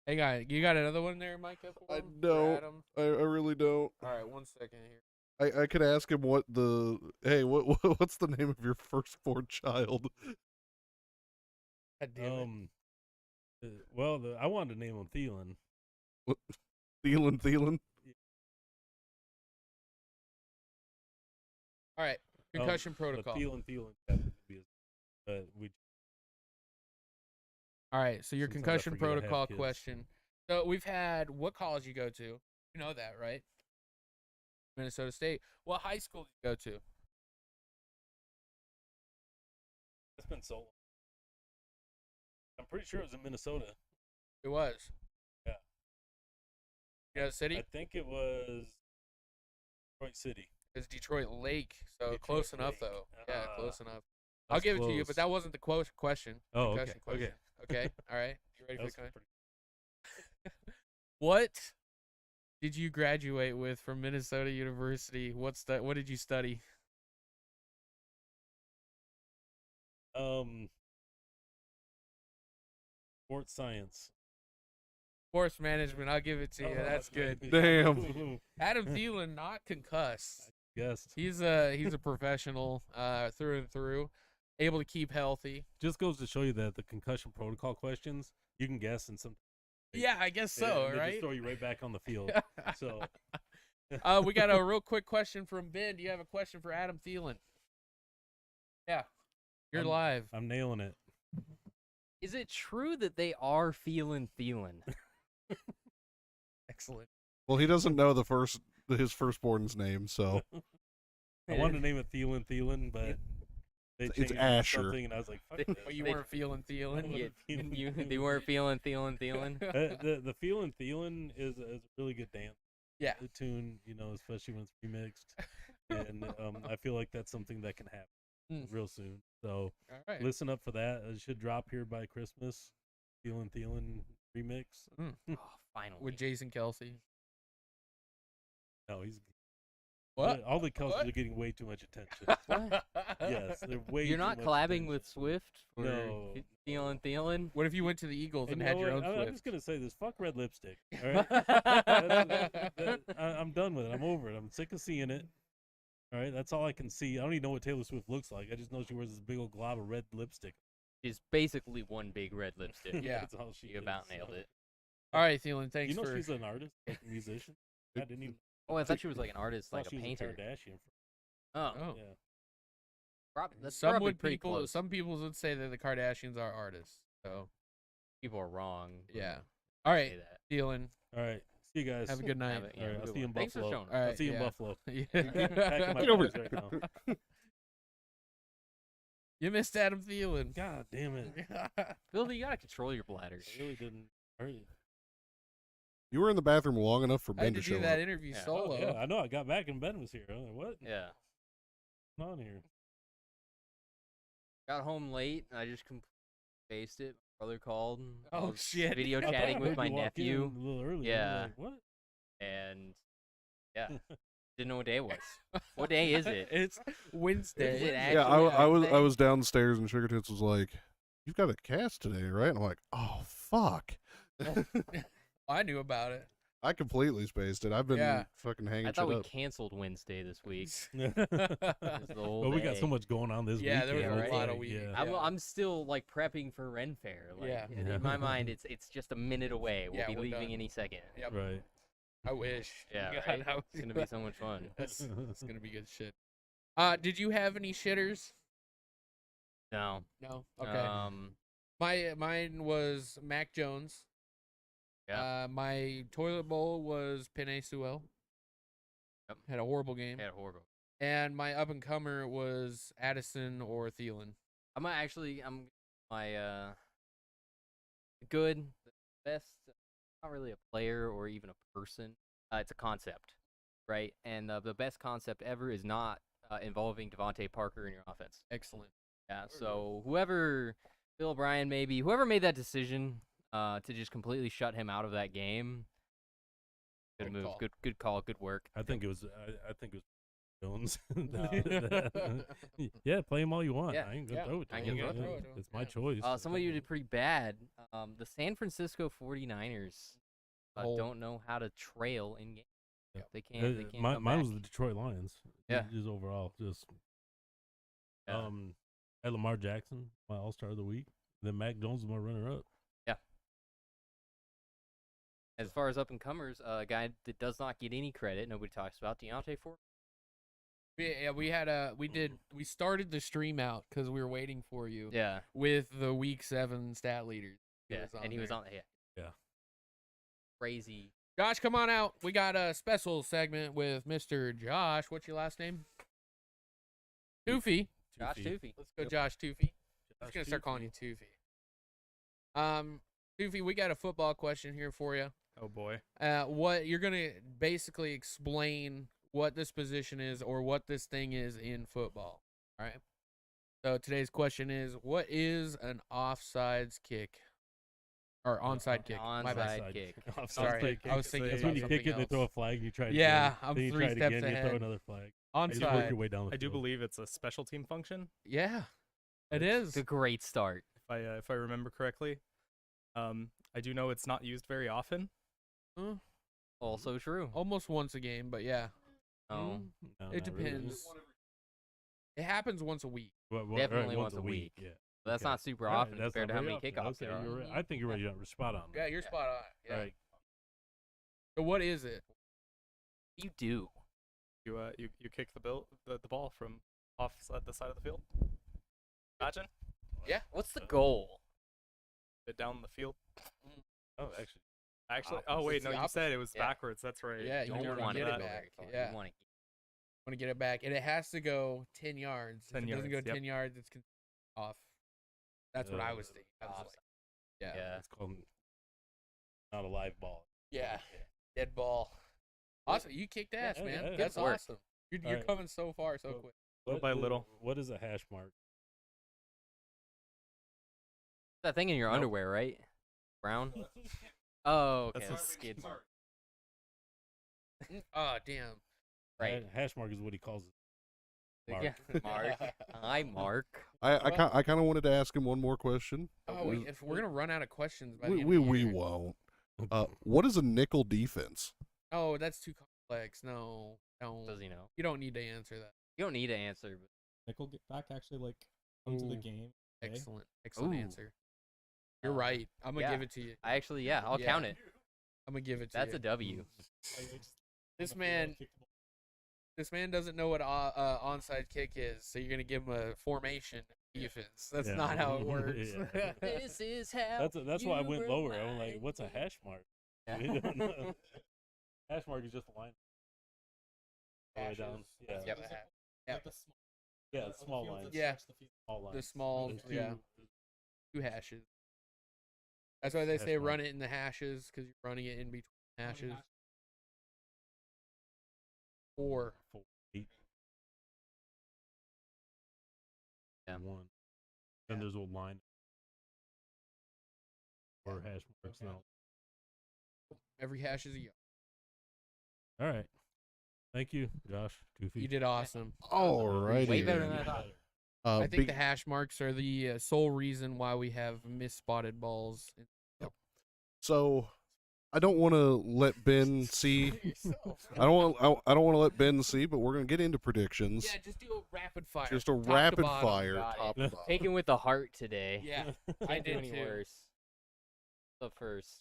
Speaker 1: Hang on. You got another one there, Micah?
Speaker 3: I don't. I really don't.
Speaker 1: All right, 1 second here.
Speaker 3: I could ask him what's the name of your firstborn child?
Speaker 1: God damn it.
Speaker 2: Well, I wanted to name him Thielen.
Speaker 3: Thielen.
Speaker 1: All right, concussion protocol.
Speaker 2: Thielen.
Speaker 1: All right, so your
Speaker 2: Sometimes I
Speaker 1: concussion
Speaker 2: forget I have
Speaker 1: protocol
Speaker 2: kids.
Speaker 1: question. So we've had what college you go to? You know that, right? Minnesota State. What high school did you go to?
Speaker 2: It's been so long. I'm pretty sure it was in Minnesota.
Speaker 1: It was.
Speaker 2: Yeah.
Speaker 1: You know the city?
Speaker 2: I think it was Detroit City.
Speaker 1: It's Detroit Lake, so
Speaker 2: Detroit
Speaker 1: close enough,
Speaker 2: Lake.
Speaker 1: though. Yeah, close enough.
Speaker 2: That's
Speaker 1: I'll give it to you, but
Speaker 2: close.
Speaker 1: that wasn't the question.
Speaker 2: Oh, okay.
Speaker 1: Concussion question. Okay, all right. You ready for the
Speaker 2: That's
Speaker 1: question? What did you graduate with from Minnesota University? What did you study?
Speaker 2: Sports science.
Speaker 1: Sports management. I'll give it to you. That's good.
Speaker 3: Damn.
Speaker 1: Adam Thielen not concussed.
Speaker 2: Yes.
Speaker 1: He's a professional through and through, able to keep healthy.
Speaker 2: Just goes to show you that the concussion protocol questions you can guess and some.
Speaker 1: Yeah, I guess so.
Speaker 2: They
Speaker 1: Right.
Speaker 2: just throw you right back on the field. So.
Speaker 1: We got a real quick question from Ben. Do you have a question for Adam Thielen? Yeah, you're live.
Speaker 2: I'm nailing it.
Speaker 4: Is it true that they are feeling Thielen?
Speaker 1: Excellent.
Speaker 3: Well, he doesn't know his firstborn's name, so
Speaker 2: I wanted to name it Thielen, but they
Speaker 3: It's
Speaker 2: changed it to
Speaker 3: Asher.
Speaker 2: something, and I was like, "Fuck this."
Speaker 1: But you weren't feeling Thielen.
Speaker 4: They weren't feeling Thielen.
Speaker 2: The Thielen is a really good dance.
Speaker 1: Yeah.
Speaker 2: The tune, especially when it's remixed, and I feel like that's something that can happen real soon. So
Speaker 1: All right.
Speaker 2: listen up for that. It should drop here by Christmas. Thielen remix.
Speaker 4: Oh, finally.
Speaker 1: With Jason Kelsey.
Speaker 2: No, he's
Speaker 1: What?
Speaker 2: all the Kelseys
Speaker 1: What?
Speaker 2: are getting way too much attention. Yes, they're way.
Speaker 4: You're
Speaker 2: too
Speaker 4: not
Speaker 2: much
Speaker 4: collabing
Speaker 2: attention.
Speaker 4: with Swift? Or
Speaker 2: No.
Speaker 4: Thielen?
Speaker 1: What if you went to the Eagles and
Speaker 2: you
Speaker 1: had
Speaker 2: know
Speaker 1: your
Speaker 2: what?
Speaker 1: own
Speaker 2: I'm
Speaker 1: Swift?
Speaker 2: just gonna say this: fuck red lipstick. All right, I'm done with it. I'm over it. I'm sick of seeing it. All right, that's all I can see. I don't even know what Taylor Swift looks like. I just know she wears this big old glob of red lipstick.
Speaker 4: She's basically one big red lipstick.
Speaker 1: Yeah.
Speaker 2: That's all she
Speaker 4: You
Speaker 2: is,
Speaker 4: about
Speaker 2: so.
Speaker 4: nailed it.
Speaker 1: All right, Thielen. Thanks
Speaker 2: You know
Speaker 1: for.
Speaker 2: she's an artist, like a musician. I didn't even.
Speaker 4: Oh, I thought she was like an artist,
Speaker 2: thought
Speaker 4: like a
Speaker 2: she was
Speaker 4: painter.
Speaker 2: a Kardashian.
Speaker 4: Oh,
Speaker 1: Oh.
Speaker 2: Yeah.
Speaker 4: that's
Speaker 1: Some
Speaker 4: probably
Speaker 1: would
Speaker 4: pretty
Speaker 1: people.
Speaker 4: close.
Speaker 1: Some people would say that the Kardashians are artists. So
Speaker 4: People are wrong.
Speaker 1: yeah. All right,
Speaker 4: Say that.
Speaker 1: Thielen.
Speaker 2: All right. See you guys.
Speaker 1: Have a good night.
Speaker 4: Have a-
Speaker 2: All
Speaker 4: yeah,
Speaker 2: right.
Speaker 4: have a
Speaker 2: I'll
Speaker 4: good
Speaker 2: see you in
Speaker 4: one. Thanks for
Speaker 2: Buffalo.
Speaker 4: showing
Speaker 1: All right,
Speaker 2: I'll see you in
Speaker 1: yeah.
Speaker 2: Buffalo.
Speaker 1: Yeah.
Speaker 2: Packing my
Speaker 3: Get over
Speaker 2: bags right now.
Speaker 1: You missed Adam Thielen.
Speaker 2: God damn it.
Speaker 4: Phil, you gotta control your bladder.
Speaker 2: I really didn't.
Speaker 3: you were in the bathroom long enough for
Speaker 1: I
Speaker 3: Ben
Speaker 1: had to
Speaker 3: to show
Speaker 1: do that
Speaker 3: up.
Speaker 1: interview
Speaker 4: Yeah.
Speaker 1: solo.
Speaker 2: Oh, yeah, I know. I got back and Ben was here. I was like, what?
Speaker 4: Yeah.
Speaker 2: What's on here?
Speaker 4: Got home late. I just faced it. My brother called. I
Speaker 1: Oh,
Speaker 4: was
Speaker 1: shit.
Speaker 4: Video
Speaker 2: I thought I
Speaker 4: chatting with
Speaker 2: heard
Speaker 4: my
Speaker 2: you walk in
Speaker 4: nephew.
Speaker 2: a little early.
Speaker 4: Yeah.
Speaker 2: I'm like, what?
Speaker 4: And yeah, Didn't know what day it was. What day is it?
Speaker 1: It's Wednesday.
Speaker 4: Is it
Speaker 3: Yeah,
Speaker 4: actually
Speaker 3: I
Speaker 4: Wednesday?
Speaker 3: was downstairs and Sugar Tits was like, "You've got a cast today, right?" And I'm like, "Oh fuck."
Speaker 1: I knew about it.
Speaker 3: I completely spaced it. I've been
Speaker 1: Yeah.
Speaker 3: fucking hanging
Speaker 4: I thought
Speaker 3: shit
Speaker 4: we
Speaker 3: up.
Speaker 4: canceled Wednesday this week.
Speaker 2: Well,
Speaker 4: It's the whole
Speaker 2: we got so
Speaker 4: day.
Speaker 2: much going on this
Speaker 1: Yeah, there was
Speaker 2: weekend.
Speaker 4: a
Speaker 2: it's
Speaker 4: lot
Speaker 1: of
Speaker 2: like,
Speaker 1: week.
Speaker 2: yeah.
Speaker 4: I'm,
Speaker 1: Yeah.
Speaker 4: I'm still like prepping for Ren Fair. Like,
Speaker 1: Yeah.
Speaker 4: in my mind, it's just a minute away. We'll
Speaker 1: Yeah,
Speaker 4: be
Speaker 1: we're
Speaker 4: leaving
Speaker 1: done.
Speaker 4: any second.
Speaker 1: Yep.
Speaker 2: Right.
Speaker 1: I wish.
Speaker 4: Yeah,
Speaker 1: God,
Speaker 4: right?
Speaker 1: I
Speaker 4: It's gonna be so much fun.
Speaker 1: That's gonna be good shit. Did you have any shitters?
Speaker 4: No.
Speaker 1: No. Okay. Mine was Mac Jones.
Speaker 4: Yeah.
Speaker 1: My toilet bowl was Penei Sewell.
Speaker 4: Yep.
Speaker 1: Had a horrible game.
Speaker 4: Yeah, horrible.
Speaker 1: And my up and comer was Addison or Thielen.
Speaker 4: I'm my good, the best. Not really a player or even a person. It's a concept, right? And the best concept ever is not involving Devontae Parker in your offense.
Speaker 1: Excellent.
Speaker 4: Yeah. So whoever, Bill O'Brien maybe, whoever made that decision to just completely shut him out of that game. Good
Speaker 1: Good
Speaker 4: move.
Speaker 1: call.
Speaker 4: Good call. Good work.
Speaker 2: I think it was. I think it was Jones. Yeah, play him all you want.
Speaker 4: Yeah.
Speaker 2: I ain't gonna
Speaker 1: Yeah.
Speaker 2: throw it.
Speaker 4: I ain't
Speaker 2: to him.
Speaker 4: gonna
Speaker 1: throw
Speaker 2: Yeah,
Speaker 1: it to him.
Speaker 2: It's my
Speaker 1: Yeah.
Speaker 2: choice.
Speaker 4: Somebody who did pretty bad. The San Francisco 49ers
Speaker 1: Oh.
Speaker 4: don't know how to trail in game.
Speaker 2: Yeah.
Speaker 4: They can't. They can't
Speaker 2: mine
Speaker 4: come
Speaker 2: mine
Speaker 4: back.
Speaker 2: was the Detroit Lions.
Speaker 4: Yeah.
Speaker 2: Just overall, just
Speaker 4: Yeah.
Speaker 2: At Lamar Jackson, my All-Star of the week. Then Mac Jones was my runner-up.
Speaker 4: As far as up and comers, a guy that does not get any credit, nobody talks about, Deontay Ford.
Speaker 1: Yeah, we started the stream out because we were waiting for you.
Speaker 4: Yeah,
Speaker 1: With the week 7 stat leaders.
Speaker 4: he was
Speaker 1: there.
Speaker 4: on. Yeah,
Speaker 2: Yeah.
Speaker 4: crazy.
Speaker 1: Josh, come on out. We got a special segment with Mr. Josh. What's your last name? Toofy.
Speaker 4: Josh Toofy.
Speaker 1: Let's go, Josh Toofy. I'm just gonna start calling you Toofy. Toofy, we got a football question here for you.
Speaker 5: Oh boy.
Speaker 1: What you're gonna basically explain what this position is or what this thing is in football. All right. So today's question is, what is an offsides kick? Or onside kick. My bad.
Speaker 4: Onside kick.
Speaker 1: Sorry, I was thinking
Speaker 5: It's
Speaker 1: about
Speaker 2: When you
Speaker 1: something
Speaker 2: kick it, they
Speaker 1: else.
Speaker 2: throw a flag. You try. It
Speaker 1: Yeah,
Speaker 2: again,
Speaker 1: I'm
Speaker 2: then you
Speaker 1: 3
Speaker 2: try it
Speaker 1: steps
Speaker 2: again, You
Speaker 1: ahead.
Speaker 2: throw another flag. You just work
Speaker 1: Onside.
Speaker 2: your way down the
Speaker 5: I do
Speaker 2: field.
Speaker 5: believe it's a special team function.
Speaker 1: Yeah, it is.
Speaker 4: It's a great start.
Speaker 5: If I remember correctly. I do know it's not used very often.
Speaker 4: Also true.
Speaker 1: Almost once a game, but yeah.
Speaker 4: Oh,
Speaker 2: No,
Speaker 1: It
Speaker 2: not really.
Speaker 1: depends. It happens once a week.
Speaker 4: Definitely
Speaker 2: right,
Speaker 4: once a week.
Speaker 2: Yeah.
Speaker 4: but that's
Speaker 2: Okay.
Speaker 4: not super
Speaker 2: Right,
Speaker 4: often
Speaker 2: that's
Speaker 4: compared
Speaker 2: not
Speaker 4: to how
Speaker 2: very
Speaker 4: many
Speaker 2: often.
Speaker 4: kickoffs there
Speaker 2: Okay,
Speaker 4: are.
Speaker 2: you're right. I think you're right. You're spot on.
Speaker 1: Yeah, you're spot on. Yeah.
Speaker 2: Right.
Speaker 1: So what is it?
Speaker 4: You do.
Speaker 5: You kick the ball from off the side of the field. Imagine
Speaker 4: What's the goal?
Speaker 5: it down the field.
Speaker 2: Oh, actually.
Speaker 5: Actually,
Speaker 1: Opposite.
Speaker 5: wait,
Speaker 1: It's
Speaker 5: no,
Speaker 1: the
Speaker 5: you said it was
Speaker 4: Yeah.
Speaker 5: backwards. That's right.
Speaker 1: Yeah, you
Speaker 4: Don't
Speaker 1: never
Speaker 4: want
Speaker 1: get
Speaker 4: to
Speaker 1: it
Speaker 4: go
Speaker 1: back.
Speaker 4: very far.
Speaker 1: Yeah.
Speaker 4: You want
Speaker 1: Want to get it back, and it has to go 10 yards.
Speaker 5: 10
Speaker 1: if it doesn't go
Speaker 5: yards, yep.
Speaker 1: 10 yards, it's off. That's what I was thinking. I was
Speaker 4: Offside.
Speaker 1: like, yeah.
Speaker 4: Yeah.
Speaker 2: It's called not a live ball.
Speaker 1: Yeah. Dead ball. Awesome. You kicked ass,
Speaker 2: Yeah,
Speaker 1: man.
Speaker 2: yeah,
Speaker 1: That's
Speaker 4: good work.
Speaker 1: awesome. You're
Speaker 2: Alright.
Speaker 1: coming so far so
Speaker 2: Well,
Speaker 1: quick.
Speaker 5: Little by little.
Speaker 2: What is a hash mark?
Speaker 4: that thing in your
Speaker 5: Nope.
Speaker 4: underwear, right? Brown. Oh, okay.
Speaker 5: That's
Speaker 4: That's
Speaker 5: a
Speaker 4: skid mark.
Speaker 1: Oh, damn.
Speaker 4: Right.
Speaker 2: Hash mark is what he calls it. Mark.
Speaker 4: Yeah. Mark. Hi, Mark.
Speaker 3: I kind of wanted to ask him one more question.
Speaker 1: Oh, if we're going to run out of questions by the
Speaker 3: We
Speaker 1: end
Speaker 3: we,
Speaker 1: of the
Speaker 3: we
Speaker 1: year.
Speaker 3: won't. What is a nickel defense?
Speaker 1: Oh, that's too complex. No.
Speaker 4: Does he know?
Speaker 1: You don't need to answer that.
Speaker 4: You don't need to answer. But
Speaker 6: Nickel get back actually like come to the
Speaker 1: Ooh.
Speaker 6: game. Okay.
Speaker 1: Excellent
Speaker 4: Ooh.
Speaker 1: answer. You're right. I'm going to
Speaker 4: yeah.
Speaker 1: give it to you.
Speaker 4: I actually, yeah, I'll
Speaker 1: Yeah.
Speaker 4: count it.
Speaker 1: I'm going to give it to
Speaker 4: That's
Speaker 1: you.
Speaker 4: a W.
Speaker 1: This man doesn't know what onside kick is, so you're gonna give him a formation defense. That's
Speaker 2: Yeah.
Speaker 1: not how it works.
Speaker 2: Yeah.
Speaker 4: This is how.
Speaker 2: That's why I
Speaker 4: you
Speaker 2: went
Speaker 4: were
Speaker 2: lower. I'm
Speaker 4: mine.
Speaker 2: like, what's a hash mark?
Speaker 4: Yeah.
Speaker 2: We don't know. Hash mark is just a line. All the way down. Yeah.
Speaker 1: Yep. Yep.
Speaker 2: Yeah, small lines.
Speaker 1: Yeah.
Speaker 2: Small lines.
Speaker 1: The small,
Speaker 2: There's
Speaker 1: yeah, two hashes. That's why they
Speaker 2: Hash
Speaker 1: say
Speaker 2: mark.
Speaker 1: run it in the hashes because you're running it in between hashes. 4.
Speaker 2: 4, 8.
Speaker 4: Yeah.
Speaker 2: 1. Then there's a line. Or hash marks now.
Speaker 1: Every hash is a yard.
Speaker 2: All right. Thank you, Josh. Goofy.
Speaker 1: You did awesome.
Speaker 3: All righty.
Speaker 4: Way better than
Speaker 3: then.
Speaker 4: I thought.
Speaker 1: I think
Speaker 3: big-
Speaker 1: the hash marks are the sole reason why we have misspotted balls.
Speaker 3: So I don't want to let Ben see. I don't want to let Ben see, but we're gonna get into predictions.
Speaker 1: Yeah, just do a rapid fire.
Speaker 3: Just a
Speaker 1: top to
Speaker 3: rapid
Speaker 1: bottom.
Speaker 3: fire,
Speaker 4: Got
Speaker 3: top
Speaker 4: it.
Speaker 3: to bottom.
Speaker 4: Taking with the heart today.
Speaker 1: Yeah, I
Speaker 4: Can't do
Speaker 1: did
Speaker 4: any
Speaker 1: too.
Speaker 4: worse. Up first.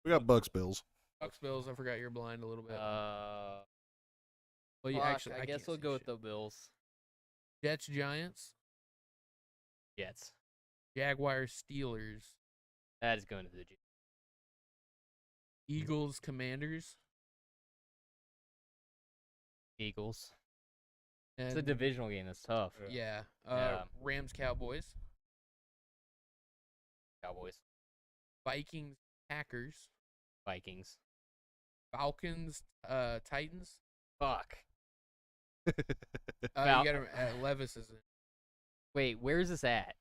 Speaker 3: We got Bucks Bills.
Speaker 1: Bucks Bills. I forgot you're blind a little bit.
Speaker 4: Well,
Speaker 1: Well, you actually,
Speaker 4: I guess
Speaker 1: can't
Speaker 4: we'll
Speaker 1: see
Speaker 4: go with
Speaker 1: shit.
Speaker 4: the Bills.
Speaker 1: Jets, Giants,
Speaker 4: Jets.
Speaker 1: Jaguars, Steelers,
Speaker 4: That is going to the Jets.
Speaker 1: Eagles, Commanders,
Speaker 4: Eagles.
Speaker 1: and
Speaker 4: It's a divisional game. That's tough.
Speaker 1: yeah,
Speaker 4: Yeah.
Speaker 1: Rams, Cowboys,
Speaker 4: Cowboys.
Speaker 1: Vikings, Packers,
Speaker 4: Vikings.
Speaker 1: Falcons, Titans.
Speaker 4: Fuck.
Speaker 1: You
Speaker 4: Fal-
Speaker 1: got 'em, Levis is in.
Speaker 4: Wait, where's this at?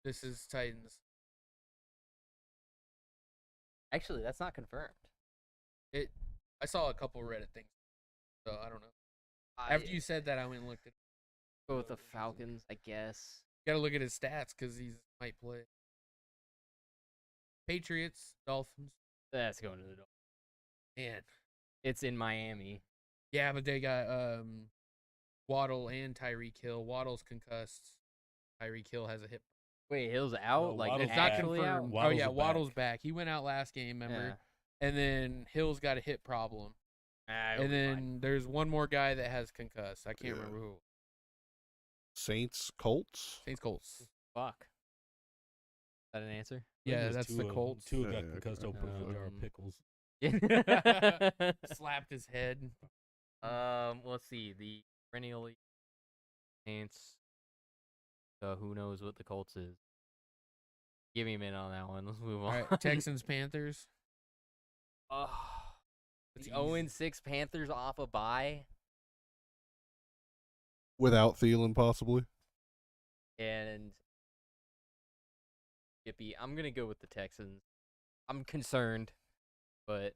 Speaker 1: This is Titans.
Speaker 4: Actually, that's not confirmed.
Speaker 1: I saw a couple Reddit things, so I don't know. After you said that, I went and looked at.
Speaker 4: go with the Falcons, I guess.
Speaker 1: Got to look at his stats because he might play. Patriots, Dolphins,
Speaker 4: That's going to the Dolphins.
Speaker 1: and
Speaker 4: It's in Miami.
Speaker 1: yeah, but they got Waddle and Tyreek Hill. Waddle's concussed. Tyreek Hill has a hip.
Speaker 4: Wait, Hill's out?
Speaker 2: No,
Speaker 4: like
Speaker 2: Waddle's
Speaker 1: It's not
Speaker 4: actually out?
Speaker 1: confirmed.
Speaker 2: Waddle's
Speaker 1: oh yeah,
Speaker 2: back.
Speaker 1: Waddle's back. He went out last game, remember? And then Hill's got a hip problem.
Speaker 4: It'll
Speaker 1: And
Speaker 4: be
Speaker 1: then
Speaker 4: fine.
Speaker 1: there's one more guy that has concussed. I can't
Speaker 3: Yeah.
Speaker 1: remember who.
Speaker 3: Saints, Colts.
Speaker 1: Saints Colts.
Speaker 4: Fuck. Is that an answer?
Speaker 2: I think
Speaker 1: Yeah,
Speaker 2: it's
Speaker 1: that's the
Speaker 2: Tua.
Speaker 1: Colts.
Speaker 2: Tua
Speaker 3: Yeah,
Speaker 2: got concussed
Speaker 3: okay.
Speaker 2: open with a jar of pickles.
Speaker 4: Yeah.
Speaker 1: Slapped his head.
Speaker 4: Let's see. The perennially Saints. Who knows what the Colts is? Give me a minute on that one. Let's move
Speaker 1: All
Speaker 4: on.
Speaker 1: right, Texans, Panthers.
Speaker 4: Oh,
Speaker 1: It's
Speaker 4: the
Speaker 1: easy.
Speaker 4: 0-6 Panthers off a bye,
Speaker 3: Without Thielen, possibly.
Speaker 4: and Yippee. I'm gonna go with the Texans. I'm concerned, but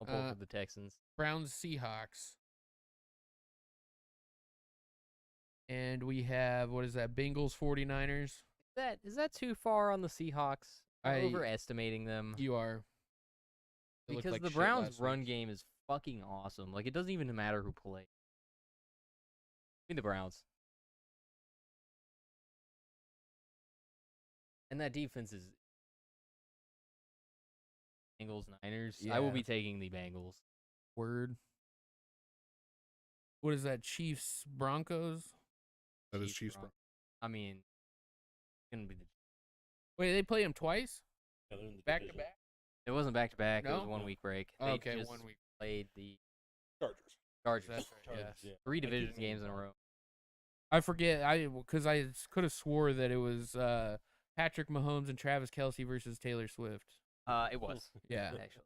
Speaker 4: I'll pull for the Texans.
Speaker 1: Browns, Seahawks. And we have, what is that, Bengals, 49ers.
Speaker 4: Is that too far on the Seahawks? I'm
Speaker 1: I-
Speaker 4: overestimating them.
Speaker 1: You are. They looked
Speaker 4: Because
Speaker 1: like
Speaker 4: the
Speaker 1: shit
Speaker 4: Browns'
Speaker 1: last
Speaker 4: run
Speaker 1: week.
Speaker 4: game is fucking awesome. Like, it doesn't even matter who plays. I mean, the Browns. And that defense is Bengals, Niners. I will
Speaker 1: Yeah.
Speaker 4: be taking the Bengals.
Speaker 1: Word. What is that, Chiefs, Broncos?
Speaker 3: That is Chiefs.
Speaker 4: Bron- I mean, it's gonna be the.
Speaker 1: Wait, they play them twice?
Speaker 2: Yeah, they're in the
Speaker 1: Back to
Speaker 2: division.
Speaker 1: back?
Speaker 4: It wasn't back to back. It was
Speaker 1: No?
Speaker 4: 1 week break.
Speaker 1: Oh,
Speaker 4: They
Speaker 1: okay,
Speaker 4: just
Speaker 1: 1 week.
Speaker 4: played the
Speaker 3: Chargers.
Speaker 4: Chargers.
Speaker 1: That's right, yeah.
Speaker 2: Chargers, yeah.
Speaker 4: 3
Speaker 2: I keep
Speaker 4: division
Speaker 2: thinking
Speaker 4: games in a
Speaker 2: about
Speaker 4: row.
Speaker 1: I forget, because I could have swore that it was Patrick Mahomes and Travis Kelce versus Taylor Swift.
Speaker 4: It was.
Speaker 1: Yeah.
Speaker 4: Actually.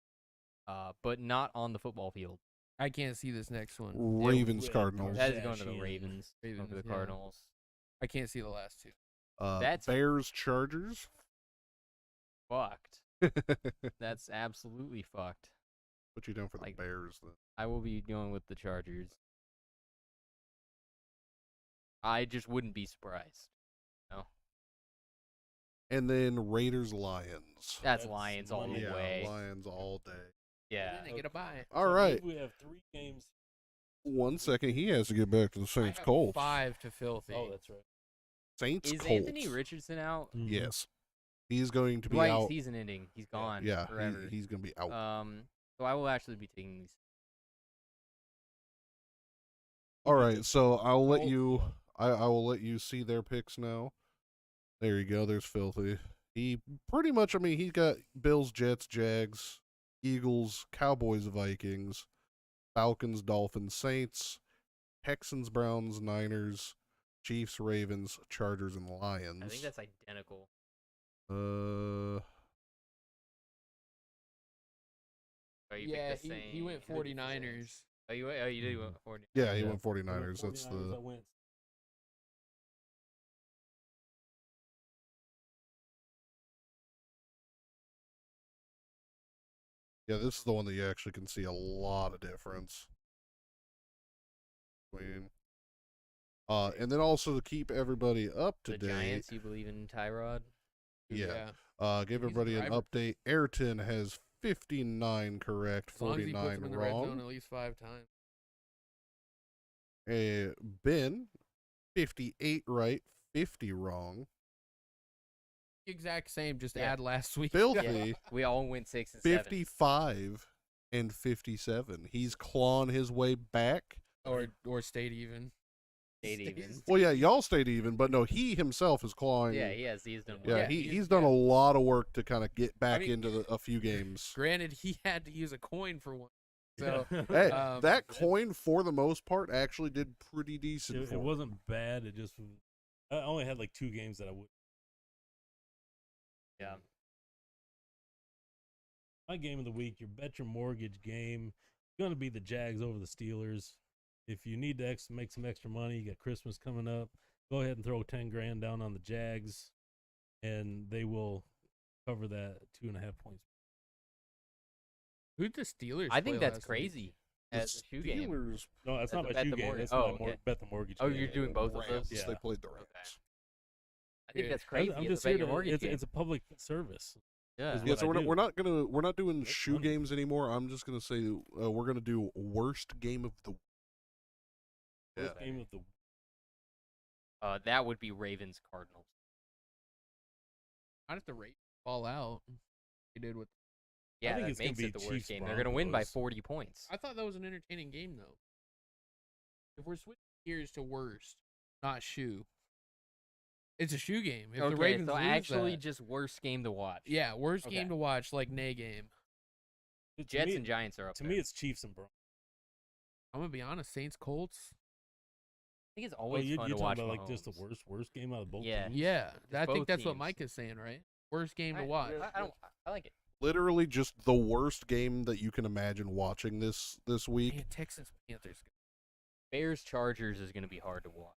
Speaker 4: But not on the football field.
Speaker 1: I can't see this next one.
Speaker 3: Ravens,
Speaker 2: Yeah,
Speaker 3: Cardinals.
Speaker 4: That is going to the
Speaker 2: Kardashian.
Speaker 4: Ravens. Going to the
Speaker 1: Ravens, yeah.
Speaker 4: Cardinals.
Speaker 1: I can't see the last two.
Speaker 4: That's-
Speaker 3: Bears, Chargers.
Speaker 4: Fucked. That's absolutely fucked.
Speaker 3: What you doing for the
Speaker 4: Like-
Speaker 3: Bears then?
Speaker 4: I will be going with the Chargers. I just wouldn't be surprised.
Speaker 3: And then Raiders, Lions.
Speaker 4: That's Lions all the
Speaker 3: Yeah,
Speaker 4: way.
Speaker 3: Lions all day.
Speaker 4: Yeah.
Speaker 1: Then they get a bye.
Speaker 3: All
Speaker 2: So I
Speaker 3: right.
Speaker 2: believe we have 3 games.
Speaker 3: 1 second. He has to get back to the
Speaker 1: I
Speaker 3: Saints,
Speaker 1: have
Speaker 3: Colts.
Speaker 1: 5 to filthy.
Speaker 2: Oh, that's right.
Speaker 3: Saints,
Speaker 4: Is
Speaker 3: Colts.
Speaker 4: Anthony Richardson out?
Speaker 2: Mhm.
Speaker 3: Yes. He's going to be
Speaker 4: Dwight's
Speaker 3: out.
Speaker 4: season ending. He's gone.
Speaker 3: Yeah,
Speaker 4: Forever.
Speaker 3: he's going to be out.
Speaker 4: So I will actually be taking these.
Speaker 3: All right, so I'll let
Speaker 2: Colts,
Speaker 3: you.
Speaker 2: yeah.
Speaker 3: I will let you see their picks now. There you go. There's Filthy. He pretty much. I mean, he's got Bills, Jets, Jags, Eagles, Cowboys, Vikings, Falcons, Dolphins, Saints, Texans, Browns, Niners, Chiefs, Ravens, Chargers, and Lions.
Speaker 4: I think that's identical.
Speaker 3: Uh,
Speaker 4: Oh, you
Speaker 1: Yeah,
Speaker 4: picked the
Speaker 1: he
Speaker 4: same.
Speaker 1: went 49ers.
Speaker 4: Oh, you did went 49ers.
Speaker 3: yeah, he
Speaker 2: Yeah.
Speaker 3: went 49ers.
Speaker 2: I went
Speaker 3: That's
Speaker 2: 49ers,
Speaker 3: the.
Speaker 2: I went
Speaker 3: Yeah, this is the one that you actually can see a lot of difference. between. And then also to keep everybody up to
Speaker 4: The
Speaker 3: date.
Speaker 4: Giants, you believe in Tyrod?
Speaker 3: Yeah. Give
Speaker 1: He's a
Speaker 3: everybody an
Speaker 1: driver.
Speaker 3: update. Ayrton has 59 correct,
Speaker 1: As long as he puts
Speaker 3: 49
Speaker 1: him in the red zone
Speaker 3: wrong.
Speaker 1: at least 5 times.
Speaker 3: Ben, 58 right, 50 wrong.
Speaker 1: Exact same, just
Speaker 4: Yeah.
Speaker 1: add last week.
Speaker 3: Filthy,
Speaker 4: We all went 6 and 7.
Speaker 3: 55 and 57. He's clawing his way back.
Speaker 1: or stayed even.
Speaker 4: Stayed even.
Speaker 3: Well, yeah, y'all stayed even, but no, he himself is clawing.
Speaker 4: Yeah, he has. He's done
Speaker 3: Yeah,
Speaker 4: well.
Speaker 1: Yeah,
Speaker 3: he's done a lot of work to kind of get back
Speaker 1: mean,
Speaker 3: into a few games.
Speaker 1: Granted, he had to use a coin for one. So
Speaker 3: Hey,
Speaker 1: Um,
Speaker 3: that coin, for the most part, actually did pretty decent
Speaker 2: It
Speaker 3: for him.
Speaker 2: wasn't bad. It just I only had like 2 games that I would.
Speaker 4: Yeah.
Speaker 2: My game of the week, your bet your mortgage game, going to be the Jags over the Steelers. If you need to make some extra money, you got Christmas coming up, go ahead and throw 10 grand down on the Jags, and they will cover that 2.5 points.
Speaker 1: who'd the Steelers?
Speaker 4: I think
Speaker 1: play
Speaker 4: that's
Speaker 1: last week?
Speaker 4: crazy
Speaker 3: The
Speaker 4: as a shoe game.
Speaker 3: Steelers,
Speaker 2: No, that's
Speaker 4: That's
Speaker 2: not
Speaker 4: a
Speaker 2: my
Speaker 4: bet
Speaker 2: shoe
Speaker 4: the
Speaker 2: game.
Speaker 4: mortgage.
Speaker 2: That's
Speaker 4: Oh,
Speaker 2: my
Speaker 4: okay.
Speaker 2: bet the mortgage
Speaker 4: Oh,
Speaker 2: game.
Speaker 4: you're doing both of
Speaker 3: Rams,
Speaker 4: those?
Speaker 2: Yeah.
Speaker 3: they played the
Speaker 4: Okay.
Speaker 3: Rams.
Speaker 4: I think
Speaker 1: Yeah.
Speaker 4: that's crazy.
Speaker 2: I'm
Speaker 4: as
Speaker 2: just
Speaker 4: a bet
Speaker 2: here
Speaker 4: your
Speaker 2: to,
Speaker 4: mortgage
Speaker 2: it's a public service.
Speaker 4: Yeah.
Speaker 2: is
Speaker 3: Yeah,
Speaker 2: what
Speaker 3: so
Speaker 2: I do.
Speaker 3: we're not doing
Speaker 2: That's
Speaker 3: shoe
Speaker 2: funny.
Speaker 3: games anymore. I'm just gonna say we're gonna do worst game of the.
Speaker 2: First game of the
Speaker 4: That would be Ravens Cardinals.
Speaker 1: Not if the Ravens fall out. They did with.
Speaker 4: Yeah,
Speaker 2: think
Speaker 4: that
Speaker 2: it's gonna
Speaker 4: makes
Speaker 2: be
Speaker 4: it the worst
Speaker 2: Chiefs
Speaker 4: game. They're going to win by
Speaker 2: Broncos.
Speaker 4: 40 points.
Speaker 1: I thought that was an entertaining game though. If we're switching gears to worst, not shoe. It's a shoe game. If the
Speaker 4: Okay,
Speaker 1: Ravens
Speaker 4: so
Speaker 1: lose
Speaker 4: actually
Speaker 1: that,
Speaker 4: just worst game to watch.
Speaker 1: yeah, worst
Speaker 4: Okay.
Speaker 1: game to watch, like Nay game.
Speaker 2: to
Speaker 4: Jets
Speaker 2: me,
Speaker 4: and Giants are up
Speaker 2: to
Speaker 4: there.
Speaker 2: me it's Chiefs and Broncos.
Speaker 1: I'm gonna be honest, Saints Colts.
Speaker 4: I think it's
Speaker 2: Well,
Speaker 4: always
Speaker 2: you're
Speaker 4: fun to
Speaker 2: talking
Speaker 4: watch
Speaker 2: about like just the
Speaker 4: Mahomes.
Speaker 2: worst game out of both
Speaker 4: Yeah.
Speaker 2: teams.
Speaker 1: Yeah, I think
Speaker 4: both
Speaker 1: that's what
Speaker 4: teams.
Speaker 1: Mike is saying, right? Worst game to watch.
Speaker 4: I like it.
Speaker 3: Literally just the worst game that you can imagine watching this week.
Speaker 1: Man, Texans Panthers.
Speaker 4: Bears Chargers is going to be hard to watch.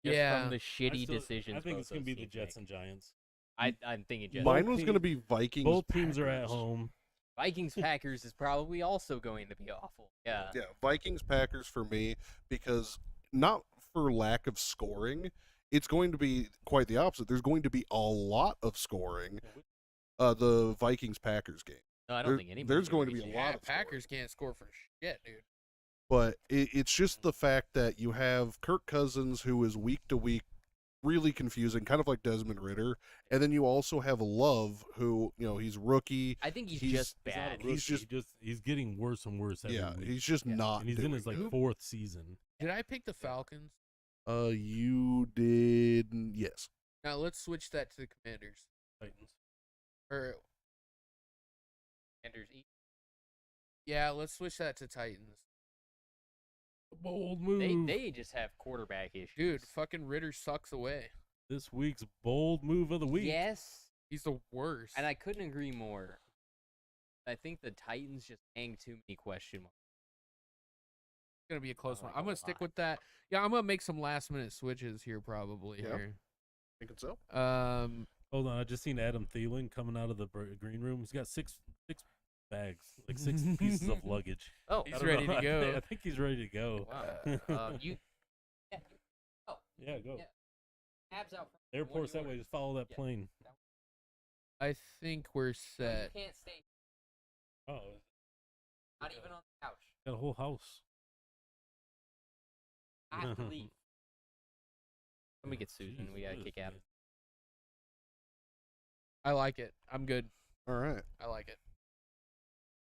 Speaker 4: Just
Speaker 1: Yeah.
Speaker 4: from the
Speaker 2: I
Speaker 4: shitty
Speaker 2: still-
Speaker 4: decisions.
Speaker 2: I think
Speaker 4: both
Speaker 2: it's gonna
Speaker 4: those
Speaker 2: be the
Speaker 4: teams
Speaker 2: Jets
Speaker 4: make.
Speaker 2: and Giants.
Speaker 4: I'm thinking Jets.
Speaker 3: Mine
Speaker 2: Both
Speaker 3: was gonna
Speaker 2: teams-
Speaker 3: be Vikings.
Speaker 2: Both teams are at
Speaker 3: Packers.
Speaker 2: home.
Speaker 4: Vikings Packers is probably also going to be awful. Yeah.
Speaker 3: Yeah, Vikings Packers for me, because not for lack of scoring, it's going to be quite the opposite. There's going to be a lot of scoring. The Vikings Packers game,
Speaker 4: No, I don't think anybody.
Speaker 3: there's going to be a
Speaker 4: beats
Speaker 3: lot
Speaker 1: Yeah,
Speaker 3: of scoring.
Speaker 1: Packers can't score for shit, dude.
Speaker 3: But it's just the fact that you have Kirk Cousins, who is week to week really confusing, kind of like Desmond Ritter, and then you also have Love, who he's rookie.
Speaker 4: I think he's
Speaker 3: He's-
Speaker 4: just
Speaker 2: He's not a
Speaker 4: bad.
Speaker 2: rookie,
Speaker 3: He's just-
Speaker 2: he's getting worse and worse every
Speaker 3: Yeah,
Speaker 2: week.
Speaker 3: he's just
Speaker 4: Yeah.
Speaker 3: not.
Speaker 2: And he's in
Speaker 3: doing
Speaker 2: his like
Speaker 3: good.
Speaker 2: 4th season.
Speaker 1: Did I pick the Falcons?
Speaker 3: You did, yes.
Speaker 1: Now let's switch that to the Commanders.
Speaker 2: Titans.
Speaker 1: Or
Speaker 4: Commanders eat.
Speaker 1: yeah, let's switch that to Titans.
Speaker 2: Bold move.
Speaker 4: They just have quarterback issues.
Speaker 1: Dude, fucking Ritter sucks away.
Speaker 2: This week's bold move of the week.
Speaker 4: Yes,
Speaker 1: He's the worst.
Speaker 4: and I couldn't agree more. I think the Titans just hang too many question marks.
Speaker 1: It's gonna be a close
Speaker 4: I
Speaker 1: one.
Speaker 4: like
Speaker 1: I'm
Speaker 4: a
Speaker 1: gonna stick
Speaker 4: lot.
Speaker 1: with that. Yeah, I'm gonna make some last minute switches here probably
Speaker 3: Yeah.
Speaker 1: here.
Speaker 3: Think so?
Speaker 2: Hold on, I just seen Adam Thielen coming out of the green room. He's got six bags, like 6 pieces of luggage.
Speaker 4: Oh,
Speaker 1: He's
Speaker 2: I don't
Speaker 1: ready
Speaker 2: know.
Speaker 1: to go.
Speaker 2: I think he's ready to go.
Speaker 4: wow. You. Yeah. Oh,
Speaker 2: Yeah, go.
Speaker 4: Yeah. abs out. Front.
Speaker 2: Airport's that way. Just follow that
Speaker 4: Yeah.
Speaker 2: plane.
Speaker 1: I think we're
Speaker 4: No,
Speaker 1: set.
Speaker 4: you can't stay.
Speaker 2: Oh,
Speaker 4: Not even on the couch.
Speaker 2: got a whole house.
Speaker 4: I have to leave. Let me get Susan. We gotta
Speaker 2: Jesus,
Speaker 4: kick out.
Speaker 2: man.
Speaker 1: I like it. I'm good.
Speaker 3: All right.
Speaker 1: I like it.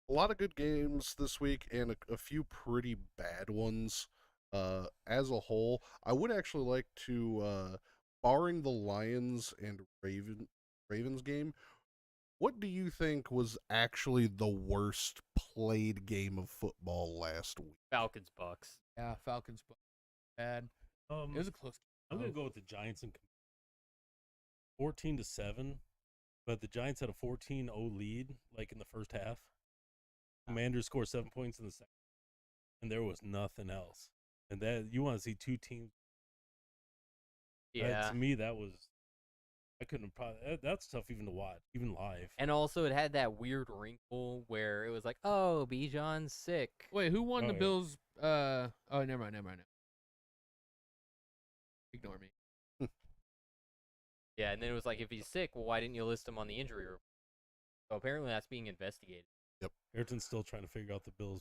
Speaker 3: A lot of good games this week and a few pretty bad ones. As a whole, I would actually like to, barring the Lions and Ravens game, what do you think was actually the worst played game of football last week?
Speaker 4: Falcons Bucks.
Speaker 1: Yeah, Falcons bad. It was a close
Speaker 2: I'm
Speaker 1: game.
Speaker 2: gonna go with the Giants and 14-7, but the Giants had a 14-0 lead, like in the first half. Commanders scored 7 points in the second, and there was nothing else. And that you want to see 2 teams.
Speaker 4: Yeah.
Speaker 2: To me, that was I couldn't probably. That's tough even to watch, even live.
Speaker 4: And also, it had that weird wrinkle where it was like, "Oh, Bijan's sick."
Speaker 1: Wait, who won
Speaker 2: Oh,
Speaker 1: the
Speaker 2: yeah.
Speaker 1: Bills? Oh, never mind. Ignore me.
Speaker 4: Yeah, and then it was like, if he's sick, well, why didn't you list him on the injury report? So apparently that's being investigated.
Speaker 2: Ayrton's still trying to figure out the Bills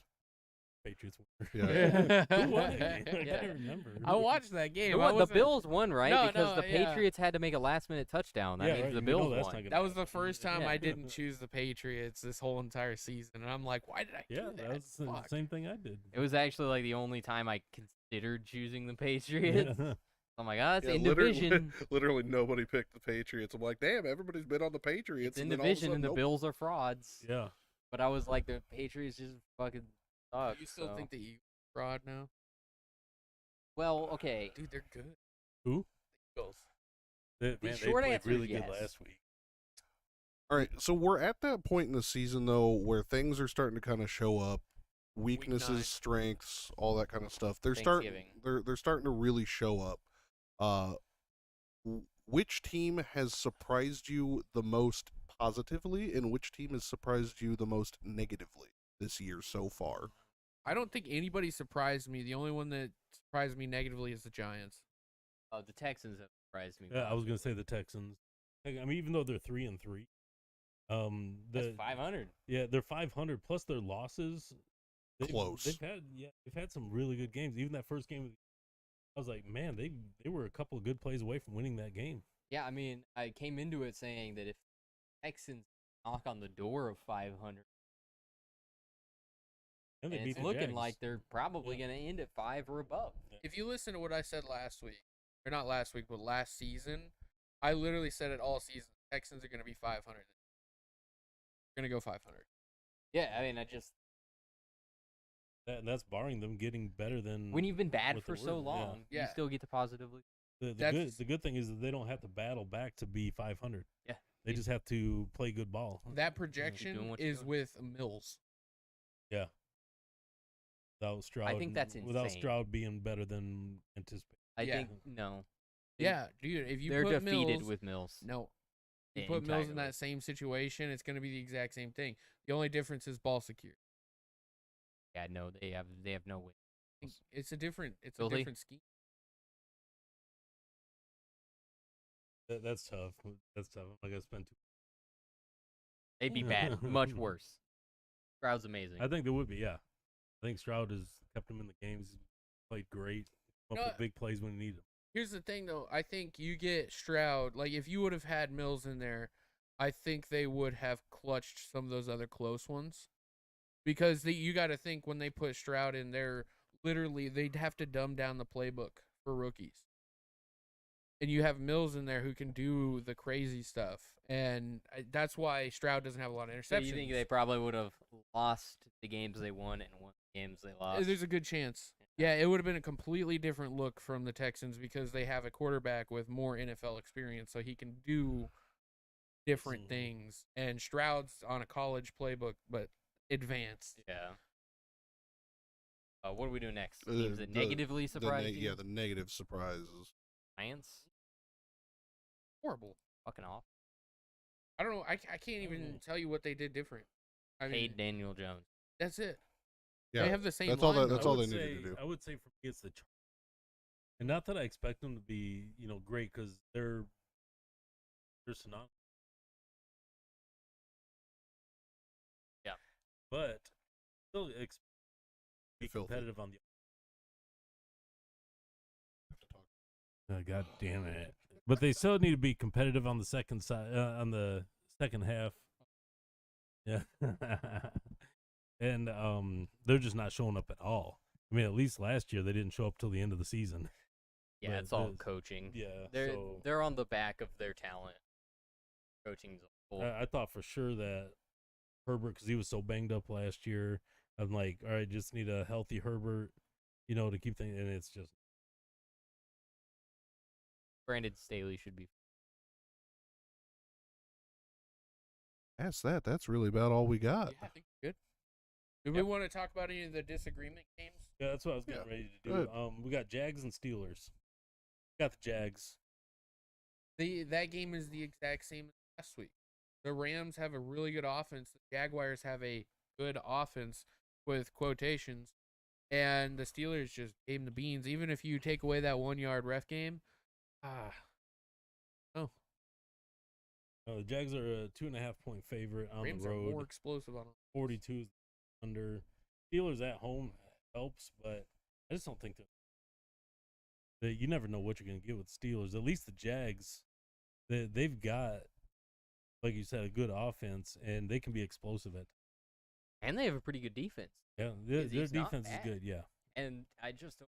Speaker 2: Patriots winner.
Speaker 3: Yeah.
Speaker 2: Who won that game? I
Speaker 4: Yeah.
Speaker 2: can't remember.
Speaker 1: I watched that game.
Speaker 4: The,
Speaker 1: I
Speaker 4: the
Speaker 1: wasn't-
Speaker 4: Bills won, right?
Speaker 1: No,
Speaker 4: because
Speaker 1: no,
Speaker 4: the
Speaker 1: yeah.
Speaker 4: Patriots had to make a last-minute touchdown. That
Speaker 2: Yeah,
Speaker 4: means
Speaker 2: right,
Speaker 4: the
Speaker 2: we know
Speaker 4: Bills
Speaker 2: that's
Speaker 4: won.
Speaker 2: not gonna
Speaker 1: That was the
Speaker 2: happen.
Speaker 1: first time
Speaker 4: Yeah.
Speaker 1: I didn't choose the Patriots this whole entire season, and I'm like, why did I
Speaker 2: Yeah,
Speaker 1: do that?
Speaker 2: that was the
Speaker 1: Fuck.
Speaker 2: same thing I did.
Speaker 4: It was actually like the only time I considered choosing the Patriots.
Speaker 2: Yeah.
Speaker 4: I'm like, oh, it's
Speaker 3: Yeah,
Speaker 4: in
Speaker 3: literally,
Speaker 4: division.
Speaker 3: literally nobody picked the Patriots. I'm like, damn, everybody's been on the Patriots.
Speaker 4: It's in
Speaker 3: and then all of a
Speaker 4: division, and
Speaker 3: sudden,
Speaker 4: the
Speaker 3: nope.
Speaker 4: Bills are frauds.
Speaker 2: Yeah.
Speaker 4: But I was like, the Patriots just fucking suck.
Speaker 1: Do you still
Speaker 4: so.
Speaker 1: think that you fraud now?
Speaker 4: Well, okay.
Speaker 1: Dude, they're good.
Speaker 2: Who?
Speaker 1: Eagles.
Speaker 2: Man, they
Speaker 4: short
Speaker 2: played
Speaker 4: answer is
Speaker 2: really good
Speaker 4: yes.
Speaker 2: last week.
Speaker 3: All right, so we're at that point in the season though where things are starting to kind of show up,
Speaker 1: Week 9.
Speaker 3: weaknesses, strengths, all that kind of stuff. They're starting.
Speaker 4: Thanksgiving.
Speaker 3: They're starting to really show up. Which team has surprised you the most positively, and which team has surprised you the most negatively this year so far?
Speaker 1: I don't think anybody surprised me. The only one that surprised me negatively is the Giants.
Speaker 4: The Texans have surprised me.
Speaker 2: Yeah, I was gonna say the Texans. I mean, even though they're 3-3,
Speaker 4: That's 500.
Speaker 2: yeah, they're 500 plus their losses.
Speaker 3: Close.
Speaker 2: They've had some really good games. Even that first game, I was like, man, they were a couple of good plays away from winning that game.
Speaker 4: Yeah, I mean, I came into it saying that if Texans knock on the door of 500,
Speaker 2: And they
Speaker 4: and
Speaker 2: beat
Speaker 4: it's
Speaker 2: the
Speaker 4: looking
Speaker 2: Jags.
Speaker 4: like they're probably going to end at 5 or above.
Speaker 1: If you listen to what I said last week, or not last week, but last season, I literally said it all season. Texans are going to be 500. They're going to go 500.
Speaker 4: Yeah, I mean, I just
Speaker 2: That's barring them getting better than
Speaker 4: when you've been bad
Speaker 2: what
Speaker 4: for
Speaker 2: they
Speaker 4: so
Speaker 2: were,
Speaker 4: long, you
Speaker 1: Yeah.
Speaker 4: still get to positively.
Speaker 2: The good thing is that they don't have to battle back to be 500.
Speaker 4: Yeah.
Speaker 2: They just have to play good ball.
Speaker 1: That
Speaker 4: doing
Speaker 1: projection
Speaker 4: what you're
Speaker 1: is
Speaker 4: doing.
Speaker 1: with Mills.
Speaker 2: Yeah. Without Stroud,
Speaker 4: think that's
Speaker 2: without
Speaker 4: insane.
Speaker 2: Stroud being better than anticipated.
Speaker 4: I
Speaker 1: Yeah.
Speaker 4: think no.
Speaker 1: Yeah, dude. If you
Speaker 4: They're
Speaker 1: put
Speaker 4: defeated
Speaker 1: Mills,
Speaker 4: with Mills.
Speaker 1: no, you put Mills in
Speaker 4: entirely.
Speaker 1: that same situation, it's going to be the exact same thing. The only difference is ball security.
Speaker 4: Yeah, no, they have no way.
Speaker 1: It's a different
Speaker 4: Philly?
Speaker 1: scheme.
Speaker 2: That's tough. That's tough. I'm not gonna spend too.
Speaker 4: They'd be bad, much worse. Crowd's amazing.
Speaker 2: I think they would be. Yeah. I think Stroud has kept him in the games. Played great. Come up
Speaker 1: No,
Speaker 2: with big plays when he needed them.
Speaker 1: Here's the thing, though. I think you get Stroud. Like, if you would have had Mills in there, I think they would have clutched some of those other close ones. Because you got to think when they put Stroud in there, literally, they'd have to dumb down the playbook for rookies. And you have Mills in there who can do the crazy stuff. And that's why Stroud doesn't have a lot of
Speaker 4: So
Speaker 1: interceptions.
Speaker 4: you think they probably would have lost the games they won and won the games they lost?
Speaker 1: There's a good chance. Yeah, it would have been a completely different look from the Texans because they have a quarterback with more NFL experience, so he can do different
Speaker 2: Mhm.
Speaker 1: things. And Stroud's on a college playbook, but advanced.
Speaker 4: Yeah. What do we do next?
Speaker 3: Uh,
Speaker 4: Teams that
Speaker 3: the-
Speaker 4: negatively surprised you?
Speaker 3: Yeah, the negative surprises.
Speaker 4: Giants?
Speaker 1: Horrible.
Speaker 4: Fucking off.
Speaker 1: I don't know. I can't even tell you what they did different. I mean,
Speaker 4: Paid Daniel Jones.
Speaker 1: that's it.
Speaker 3: Yeah,
Speaker 1: They have the same
Speaker 3: that's all
Speaker 1: line,
Speaker 3: that- that's
Speaker 1: though.
Speaker 3: all
Speaker 2: I would
Speaker 3: they needed to
Speaker 2: say-
Speaker 3: do.
Speaker 2: I would say for me it's the Chargers. And not that I expect them to be, great because they're synonymous.
Speaker 4: Yeah.
Speaker 2: But still be
Speaker 3: Filthy.
Speaker 2: competitive on the. God damn it! But they still need to be competitive on the second side, on the second half. Yeah, and they're just not showing up at all. I mean, at least last year they didn't show up till the end of the season.
Speaker 4: Yeah,
Speaker 2: But
Speaker 4: it's all
Speaker 2: there's-
Speaker 4: coaching.
Speaker 2: Yeah,
Speaker 4: They're on the back of their talent. Coaching's full.
Speaker 2: I thought for sure that Herbert, because he was so banged up last year, I'm like, all right, just need a healthy Herbert, to keep things, and it's just.
Speaker 4: Brandon Staley should be.
Speaker 3: That's that. That's really about all we got.
Speaker 1: Yeah, I think we're good. Do we want to talk about any of the disagreement games?
Speaker 2: Yeah, that's what I was getting
Speaker 3: Yeah,
Speaker 2: ready to
Speaker 3: good.
Speaker 2: do. We got Jags and Steelers. Got the Jags.
Speaker 1: That game is the exact same as last week. The Rams have a really good offense. The Jaguars have a good offense with quotations. And the Steelers just gave them the beans. Even if you take away that 1 yard ref game, Oh,
Speaker 2: The Jags are a 2.5-point favorite on
Speaker 1: Rams
Speaker 2: the
Speaker 1: are
Speaker 2: road.
Speaker 1: more explosive on
Speaker 2: 42 is under. Steelers at home helps, but I just don't think that you never know what you're going to get with Steelers. At least the Jags, they've got, like you said, a good offense, and they can be explosive at.
Speaker 4: And they have a pretty good defense.
Speaker 2: Yeah,
Speaker 4: Because
Speaker 2: their
Speaker 4: he's not
Speaker 2: defense is
Speaker 4: bad.
Speaker 2: good. Yeah,
Speaker 4: And I just don't.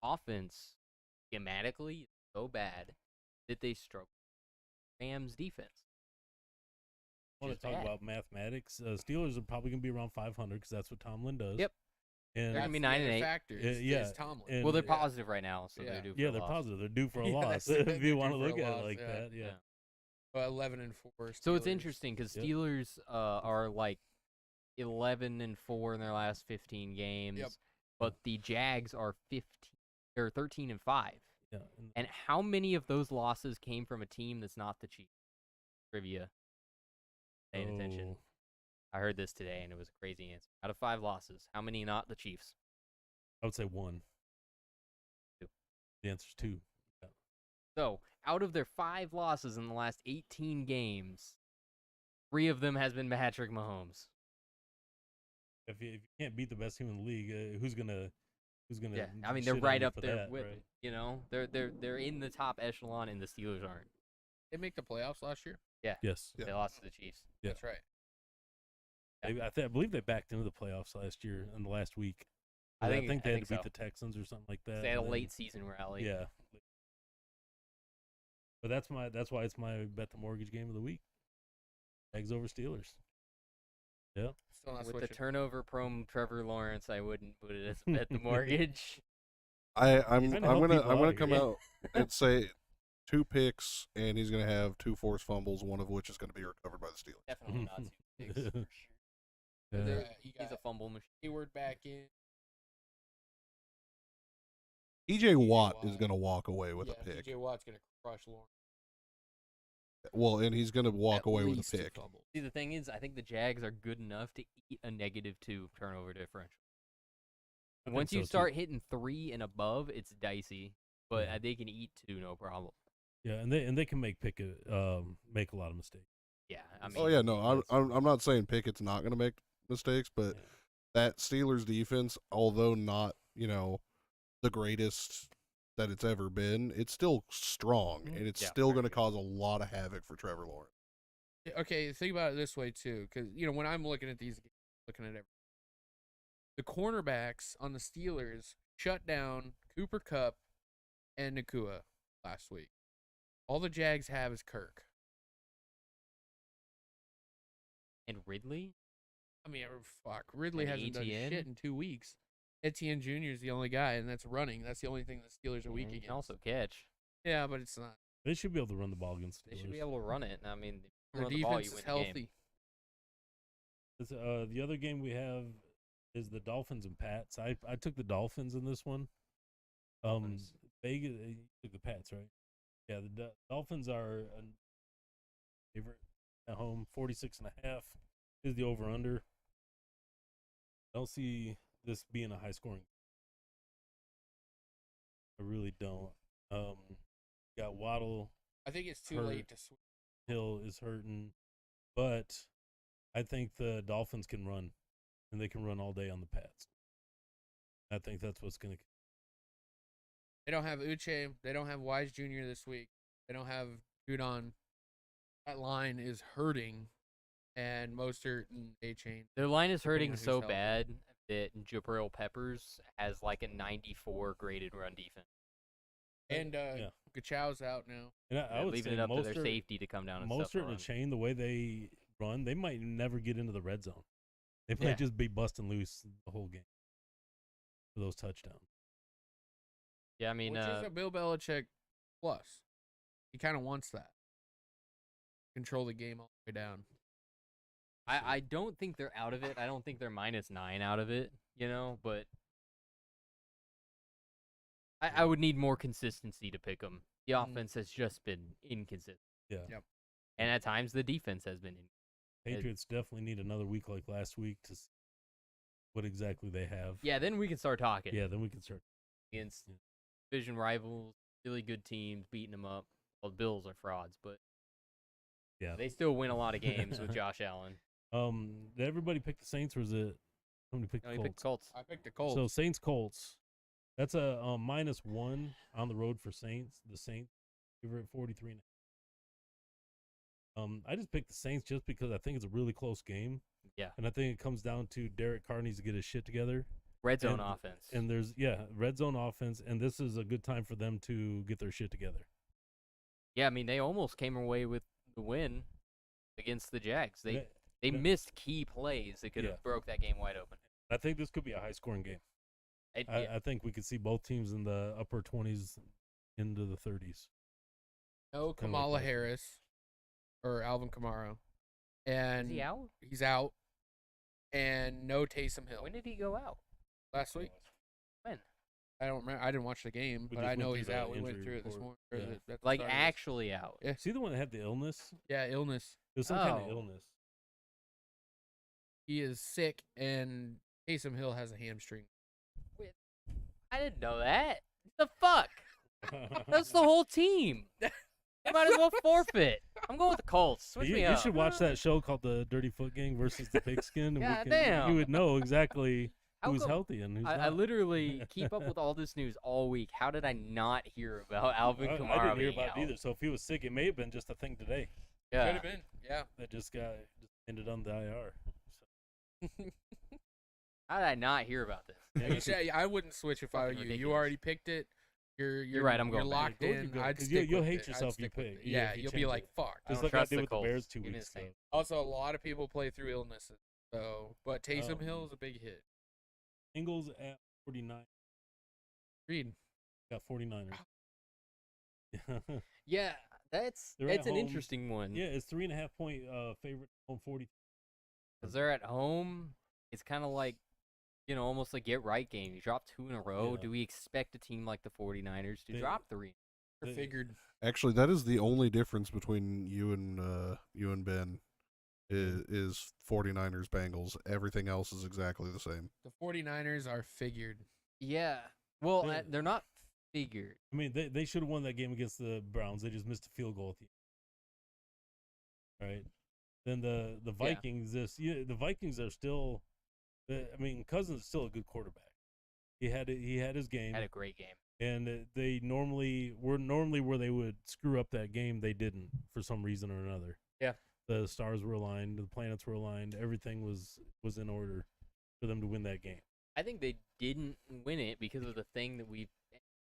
Speaker 4: Offense, schematically, is so bad that they struggle. Rams defense.
Speaker 2: I want
Speaker 4: Just
Speaker 2: to talk
Speaker 4: bad.
Speaker 2: about mathematics. Steelers are probably going to be around 500 because that's what Tomlin does.
Speaker 4: Yep.
Speaker 2: And
Speaker 4: They're gonna be
Speaker 1: That's the
Speaker 4: 9-8.
Speaker 1: factor.
Speaker 2: Yeah,
Speaker 1: Is Tomlin.
Speaker 2: and-
Speaker 4: Well, they're
Speaker 2: Yeah.
Speaker 4: positive right now, so
Speaker 1: Yeah.
Speaker 4: they're due for
Speaker 2: yeah,
Speaker 4: a
Speaker 2: they're
Speaker 4: loss.
Speaker 2: positive. They're due for a
Speaker 1: Yeah,
Speaker 2: loss
Speaker 1: they're
Speaker 2: if you want to
Speaker 1: due for
Speaker 2: look
Speaker 1: a
Speaker 2: at it
Speaker 1: loss,
Speaker 2: like
Speaker 1: yeah.
Speaker 2: that. Yeah.
Speaker 1: But 11-4.
Speaker 4: So it's
Speaker 1: Steelers.
Speaker 4: interesting because
Speaker 2: Yep.
Speaker 4: Steelers are like 11-4 in their last 15 games,
Speaker 1: Yep.
Speaker 4: but the Jags are 13-5.
Speaker 2: Yeah.
Speaker 4: And how many of those losses came from a team that's not the Chiefs? Trivia. Paying attention. I heard this today, and it was a crazy answer. Out of 5 losses, how many not the Chiefs?
Speaker 2: I would say 1.
Speaker 4: 2.
Speaker 2: The answer's 2. Yeah.
Speaker 4: So, out of their 5 losses in the last 18 games, 3 of them has been Patrick Mahomes.
Speaker 2: If you can't beat the best team in the league, who's gonna?
Speaker 4: Yeah, I mean they're
Speaker 2: shit on
Speaker 4: right
Speaker 2: you
Speaker 4: up
Speaker 2: for
Speaker 4: there
Speaker 2: that,
Speaker 4: with
Speaker 2: right?
Speaker 4: you know they're in the top echelon, and the Steelers aren't.
Speaker 1: They make the playoffs last year.
Speaker 2: Yes.
Speaker 3: Yeah.
Speaker 4: They lost to the Chiefs.
Speaker 2: Yeah.
Speaker 1: That's right.
Speaker 2: I believe they backed into the playoffs last year in the last week.
Speaker 4: I think
Speaker 2: they had to beat
Speaker 4: so.
Speaker 2: the Texans or something like that.
Speaker 4: They had a
Speaker 2: and then-
Speaker 4: late season rally.
Speaker 2: Yeah. But that's why it's my bet the mortgage game of the week. Jags over Steelers. Yeah.
Speaker 1: Still not
Speaker 4: With the
Speaker 1: switching.
Speaker 4: turnover-prone Trevor Lawrence, I wouldn't put it as a bet the mortgage.
Speaker 3: I'm
Speaker 2: trying to help people
Speaker 3: gonna
Speaker 2: out
Speaker 3: come
Speaker 2: here.
Speaker 3: out and say 2 picks, and he's gonna have 2 forced fumbles, one of which is gonna be recovered by the Steelers.
Speaker 4: Definitely not 2 picks. For sure.
Speaker 2: Yeah.
Speaker 1: You
Speaker 4: He's
Speaker 1: got
Speaker 4: a fumble machine.
Speaker 1: Hayward back in.
Speaker 3: TJ Watt is gonna walk away with
Speaker 1: yeah,
Speaker 3: a pick.
Speaker 1: TJ Watt's gonna crush Lawrence.
Speaker 3: Well, and he's gonna walk
Speaker 1: At
Speaker 3: away with a
Speaker 1: least 2
Speaker 3: pick.
Speaker 1: fumbles.
Speaker 4: See, the thing is, I think the Jags are good enough to eat a -2 turnover differential.
Speaker 2: I think
Speaker 4: Once
Speaker 2: so,
Speaker 4: you
Speaker 2: too.
Speaker 4: start hitting 3 and above, it's dicey, but
Speaker 2: Yeah.
Speaker 4: they can eat 2 no problem.
Speaker 2: Yeah, and they can make make a lot of mistakes.
Speaker 4: Yeah, I mean,
Speaker 3: Oh yeah, no,
Speaker 2: that's-
Speaker 3: I'm not saying Pickett's not gonna make mistakes, but
Speaker 2: Yeah.
Speaker 3: that Steelers defense, although not the greatest that it's ever been, it's still strong, and it's
Speaker 4: Yeah,
Speaker 3: still
Speaker 4: very
Speaker 3: gonna
Speaker 4: good.
Speaker 3: cause a lot of havoc for Trevor Lawrence.
Speaker 1: Okay, think about it this way too, because when I'm looking at these, looking at everything, the cornerbacks on the Steelers shut down Cooper Kupp and Nakua last week. All the Jags have is Kirk.
Speaker 4: and Ridley?
Speaker 1: I mean, fuck, Ridley
Speaker 4: And
Speaker 1: hasn't done
Speaker 4: Etienne?
Speaker 1: shit in 2 weeks. Etienne Jr. is the only guy, and that's running. That's the only thing the Steelers are weak
Speaker 4: He
Speaker 1: against.
Speaker 4: can also catch.
Speaker 1: Yeah, but it's not.
Speaker 2: They should be able to run the ball against
Speaker 4: They
Speaker 2: Steelers.
Speaker 4: should be able to run it. I mean, if you
Speaker 1: Their
Speaker 4: run the ball,
Speaker 1: defense
Speaker 4: you
Speaker 1: is
Speaker 4: win the game.
Speaker 1: healthy.
Speaker 2: The other game we have is the Dolphins and Pats. I took the Dolphins in this one.
Speaker 4: Dolphins.
Speaker 2: Vegas you took the Pats, right? Yeah, the Dolphins are a favorite at home. 46.5 is the over under. I don't see this being a high scoring. I really don't. Got Waddle.
Speaker 1: I think it's too
Speaker 2: Hurt.
Speaker 1: late to switch.
Speaker 2: Hill is hurting, but I think the Dolphins can run, and they can run all day on the Pats. I think that's what's going to.
Speaker 1: They don't have Uche. They don't have Wise Jr. this week. They don't have Judon. That line is hurting, and Mostert and A-Chain.
Speaker 4: Their line is
Speaker 1: Depending
Speaker 4: hurting
Speaker 1: on who's
Speaker 4: so
Speaker 1: healthy.
Speaker 4: bad that Jabril Peppers has like a 94 graded run defense.
Speaker 1: And
Speaker 2: Yeah.
Speaker 1: Gachow's out now.
Speaker 2: And I would
Speaker 4: leaving
Speaker 2: say
Speaker 4: it up to their
Speaker 2: Mostert-
Speaker 4: safety to come down and stuff.
Speaker 2: Mostert and Chain, the way they run, they might never get into the red zone. They might
Speaker 4: Yeah.
Speaker 2: just be busting loose the whole game for those touchdowns.
Speaker 4: Yeah, I mean,
Speaker 1: Which is a Bill Belichick plus. He kind of wants that. Control the game all the way down.
Speaker 4: I don't think they're out of it. I don't think they're -9 out of it, but I would need more consistency to pick them. The offense has just been inconsistent.
Speaker 2: Yeah.
Speaker 1: Yep.
Speaker 4: And at times the defense has been.
Speaker 2: Patriots definitely need another week like last week to see what exactly they have.
Speaker 4: Yeah, then we can start talking
Speaker 2: Yeah, then we can start.
Speaker 4: against
Speaker 2: Yeah.
Speaker 4: division rivals. really good teams beating them up. Well, the Bills are frauds, but
Speaker 2: Yeah.
Speaker 4: they still win a lot of games with Josh Allen.
Speaker 2: Did everybody pick the Saints, or is it somebody picked
Speaker 4: No,
Speaker 2: the
Speaker 4: he picked
Speaker 2: Colts?
Speaker 4: the Colts.
Speaker 1: I picked the Colts.
Speaker 2: So Saints Colts. That's a -1 on the road for Saints. The Saints favorite 43. I just picked the Saints just because I think it's a really close game.
Speaker 4: Yeah.
Speaker 2: And I think it comes down to Derek Carr needs to get his shit together.
Speaker 4: Red zone
Speaker 2: And-
Speaker 4: offense.
Speaker 2: And there's red zone offense, and this is a good time for them to get their shit together.
Speaker 4: Yeah, I mean, they almost came away with the win against the Jags. They
Speaker 2: Yeah.
Speaker 4: missed key plays that could have
Speaker 2: Yeah.
Speaker 4: broke that game wide open.
Speaker 2: I think this could be a high scoring game. I think we could see both teams in the upper 20s into the 30s.
Speaker 1: No
Speaker 2: Kinda like
Speaker 1: Kamala
Speaker 2: that.
Speaker 1: Harris or Alvin Kamara. And
Speaker 4: Is he out?
Speaker 1: He's out. And no Taysom Hill.
Speaker 4: When did he go out?
Speaker 1: Last week.
Speaker 4: When?
Speaker 1: I don't remember. I didn't watch the game,
Speaker 2: We
Speaker 1: but
Speaker 2: just
Speaker 1: I
Speaker 2: went
Speaker 1: know
Speaker 2: through
Speaker 1: he's
Speaker 2: the
Speaker 1: out. We went
Speaker 2: injury
Speaker 1: through it this
Speaker 2: report.
Speaker 1: morning. or
Speaker 2: Yeah.
Speaker 1: at the
Speaker 4: Like
Speaker 1: start of this.
Speaker 4: actually out.
Speaker 1: Yeah.
Speaker 2: See the one that had the illness?
Speaker 1: Yeah, illness.
Speaker 2: It was some kind of
Speaker 4: Oh.
Speaker 2: illness.
Speaker 1: He is sick, and Taysom Hill has a hamstring.
Speaker 4: I didn't know that. The fuck? That's the whole team. You might as well forfeit. I'm going with the Colts. Switch me
Speaker 2: You
Speaker 4: up.
Speaker 2: should watch that show called the Dirtyfoot Gang versus the Pigskin. And
Speaker 4: God damn.
Speaker 2: You would know exactly
Speaker 4: How
Speaker 2: who's
Speaker 4: come-
Speaker 2: healthy and who's
Speaker 4: I
Speaker 2: not.
Speaker 4: literally keep up with all this news all week. How did I not hear about Alvin
Speaker 2: I
Speaker 4: Kamara
Speaker 2: didn't hear
Speaker 4: being
Speaker 2: about
Speaker 4: out?
Speaker 2: it either. So if he was sick, it may have been just a thing today
Speaker 1: Could
Speaker 4: Yeah.
Speaker 1: have been. Yeah.
Speaker 2: that just ended on the IR.
Speaker 4: How did I not hear about this?
Speaker 1: Like I said, I wouldn't switch if I were
Speaker 4: Fucking
Speaker 1: you. You
Speaker 4: ridiculous.
Speaker 1: already picked it. You're
Speaker 4: right, I'm
Speaker 1: You're
Speaker 4: going back.
Speaker 1: locked
Speaker 2: Go with
Speaker 1: in.
Speaker 2: your gut,
Speaker 1: I'd
Speaker 2: 'cause
Speaker 1: stick
Speaker 2: you'll
Speaker 1: with
Speaker 2: hate
Speaker 1: it.
Speaker 2: yourself
Speaker 1: I'd
Speaker 2: you
Speaker 1: stick with
Speaker 2: pick.
Speaker 1: it.
Speaker 2: Yeah,
Speaker 1: Yeah,
Speaker 2: if you
Speaker 1: you'll be
Speaker 2: change
Speaker 1: like,
Speaker 2: it.
Speaker 1: fuck.
Speaker 4: I
Speaker 2: Just
Speaker 4: don't
Speaker 2: like I
Speaker 4: trust
Speaker 2: did
Speaker 4: the
Speaker 2: with the
Speaker 4: Colts.
Speaker 2: Bears 2
Speaker 4: Give me the
Speaker 2: weeks ago.
Speaker 4: Saints.
Speaker 1: Also, a lot of people play through illnesses. So, but Taysom Hill
Speaker 2: Um,
Speaker 1: is a big hit.
Speaker 2: Bengals at 49.
Speaker 1: Reed.
Speaker 2: Got 49ers.
Speaker 4: Yeah, that's
Speaker 2: They're at
Speaker 4: it's an
Speaker 2: home.
Speaker 4: interesting one.
Speaker 2: Yeah, it's 3.5 point favorite on 40.
Speaker 4: Because they're at home. It's kind of like, almost like get right game. You drop 2 in a row.
Speaker 2: Yeah.
Speaker 4: Do we expect a team like the 49ers to
Speaker 2: They-
Speaker 4: drop 3?
Speaker 2: They-
Speaker 1: Figured.
Speaker 3: Actually, that is the only difference between you and Ben is 49ers Bengals. Everything else is exactly the same.
Speaker 1: The 49ers are figured.
Speaker 4: Yeah. Well,
Speaker 2: They-
Speaker 4: they're not figured.
Speaker 2: I mean, they should have won that game against the Browns. They just missed a field goal at the end. Right. Then the Vikings. The Vikings are still. I mean, Cousins is still a good quarterback. He had his game,
Speaker 4: Had a great game.
Speaker 2: and they normally where they would screw up that game. They didn't for some reason or another.
Speaker 4: Yeah.
Speaker 2: The stars were aligned. The planets were aligned. Everything was in order for them to win that game.
Speaker 4: I think they didn't win it because of the thing that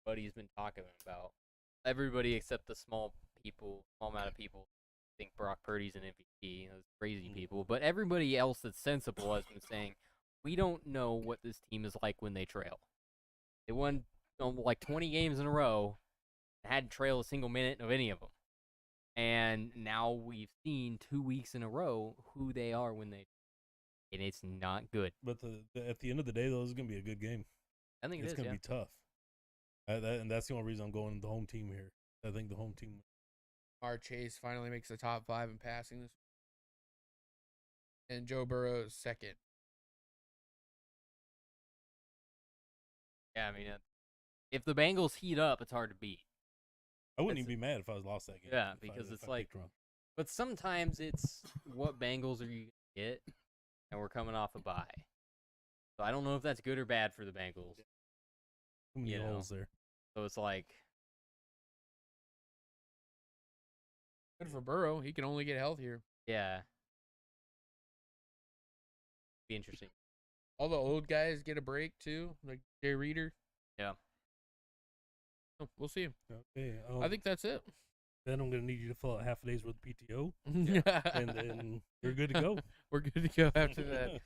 Speaker 4: everybody's been talking about. Everybody except the small amount of people think Brock Purdy's an MVP. Those crazy people. But everybody else that's sensible has been saying, we don't know what this team is like when they trail. They won like 20 games in a row and hadn't trailed a single minute of any of them. And now we've seen 2 weeks in a row who they are when they, and it's not good.
Speaker 2: But at the end of the day, though, this is gonna be a good game.
Speaker 4: I think
Speaker 2: It's
Speaker 4: it is,
Speaker 2: gonna
Speaker 4: yeah.
Speaker 2: be tough. And that's the only reason I'm going the home team here. I think the home team.
Speaker 1: Our Chase finally makes the top 5 in passing this. And Joe Burrow is second.
Speaker 4: Yeah, I mean, if the Bengals heat up, it's hard to beat.
Speaker 2: I wouldn't
Speaker 4: That's-
Speaker 2: even be mad if I lost that game.
Speaker 4: Yeah,
Speaker 2: if I-
Speaker 4: because
Speaker 2: if
Speaker 4: it's
Speaker 2: I
Speaker 4: like-
Speaker 2: picked wrong.
Speaker 4: But sometimes it's what Bengals are you going to get, and we're coming off a bye. So I don't know if that's good or bad for the Bengals.
Speaker 2: Too many
Speaker 4: you know.
Speaker 2: holes there.
Speaker 4: So it's like,
Speaker 1: Good for Burrow. He can only get healthier.
Speaker 4: yeah. Be interesting.
Speaker 1: All the old guys get a break too, like Jay Reader.
Speaker 4: Yeah.
Speaker 1: So we'll see.
Speaker 2: Okay.
Speaker 1: I think that's it.
Speaker 2: then I'm gonna need you to fill out half a day's worth of PTO,
Speaker 1: and
Speaker 2: and then you're good to go.
Speaker 1: we're good to go after that. All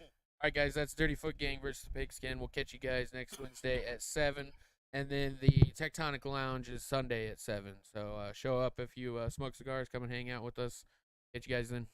Speaker 1: right, guys, that's Dirtyfoot Gang versus the Pigskin. We'll catch you guys next Wednesday at 7. And then the Tectonic Lounge is Sunday at 7. So show up if you smoke cigars, come and hang out with us. Catch you guys then.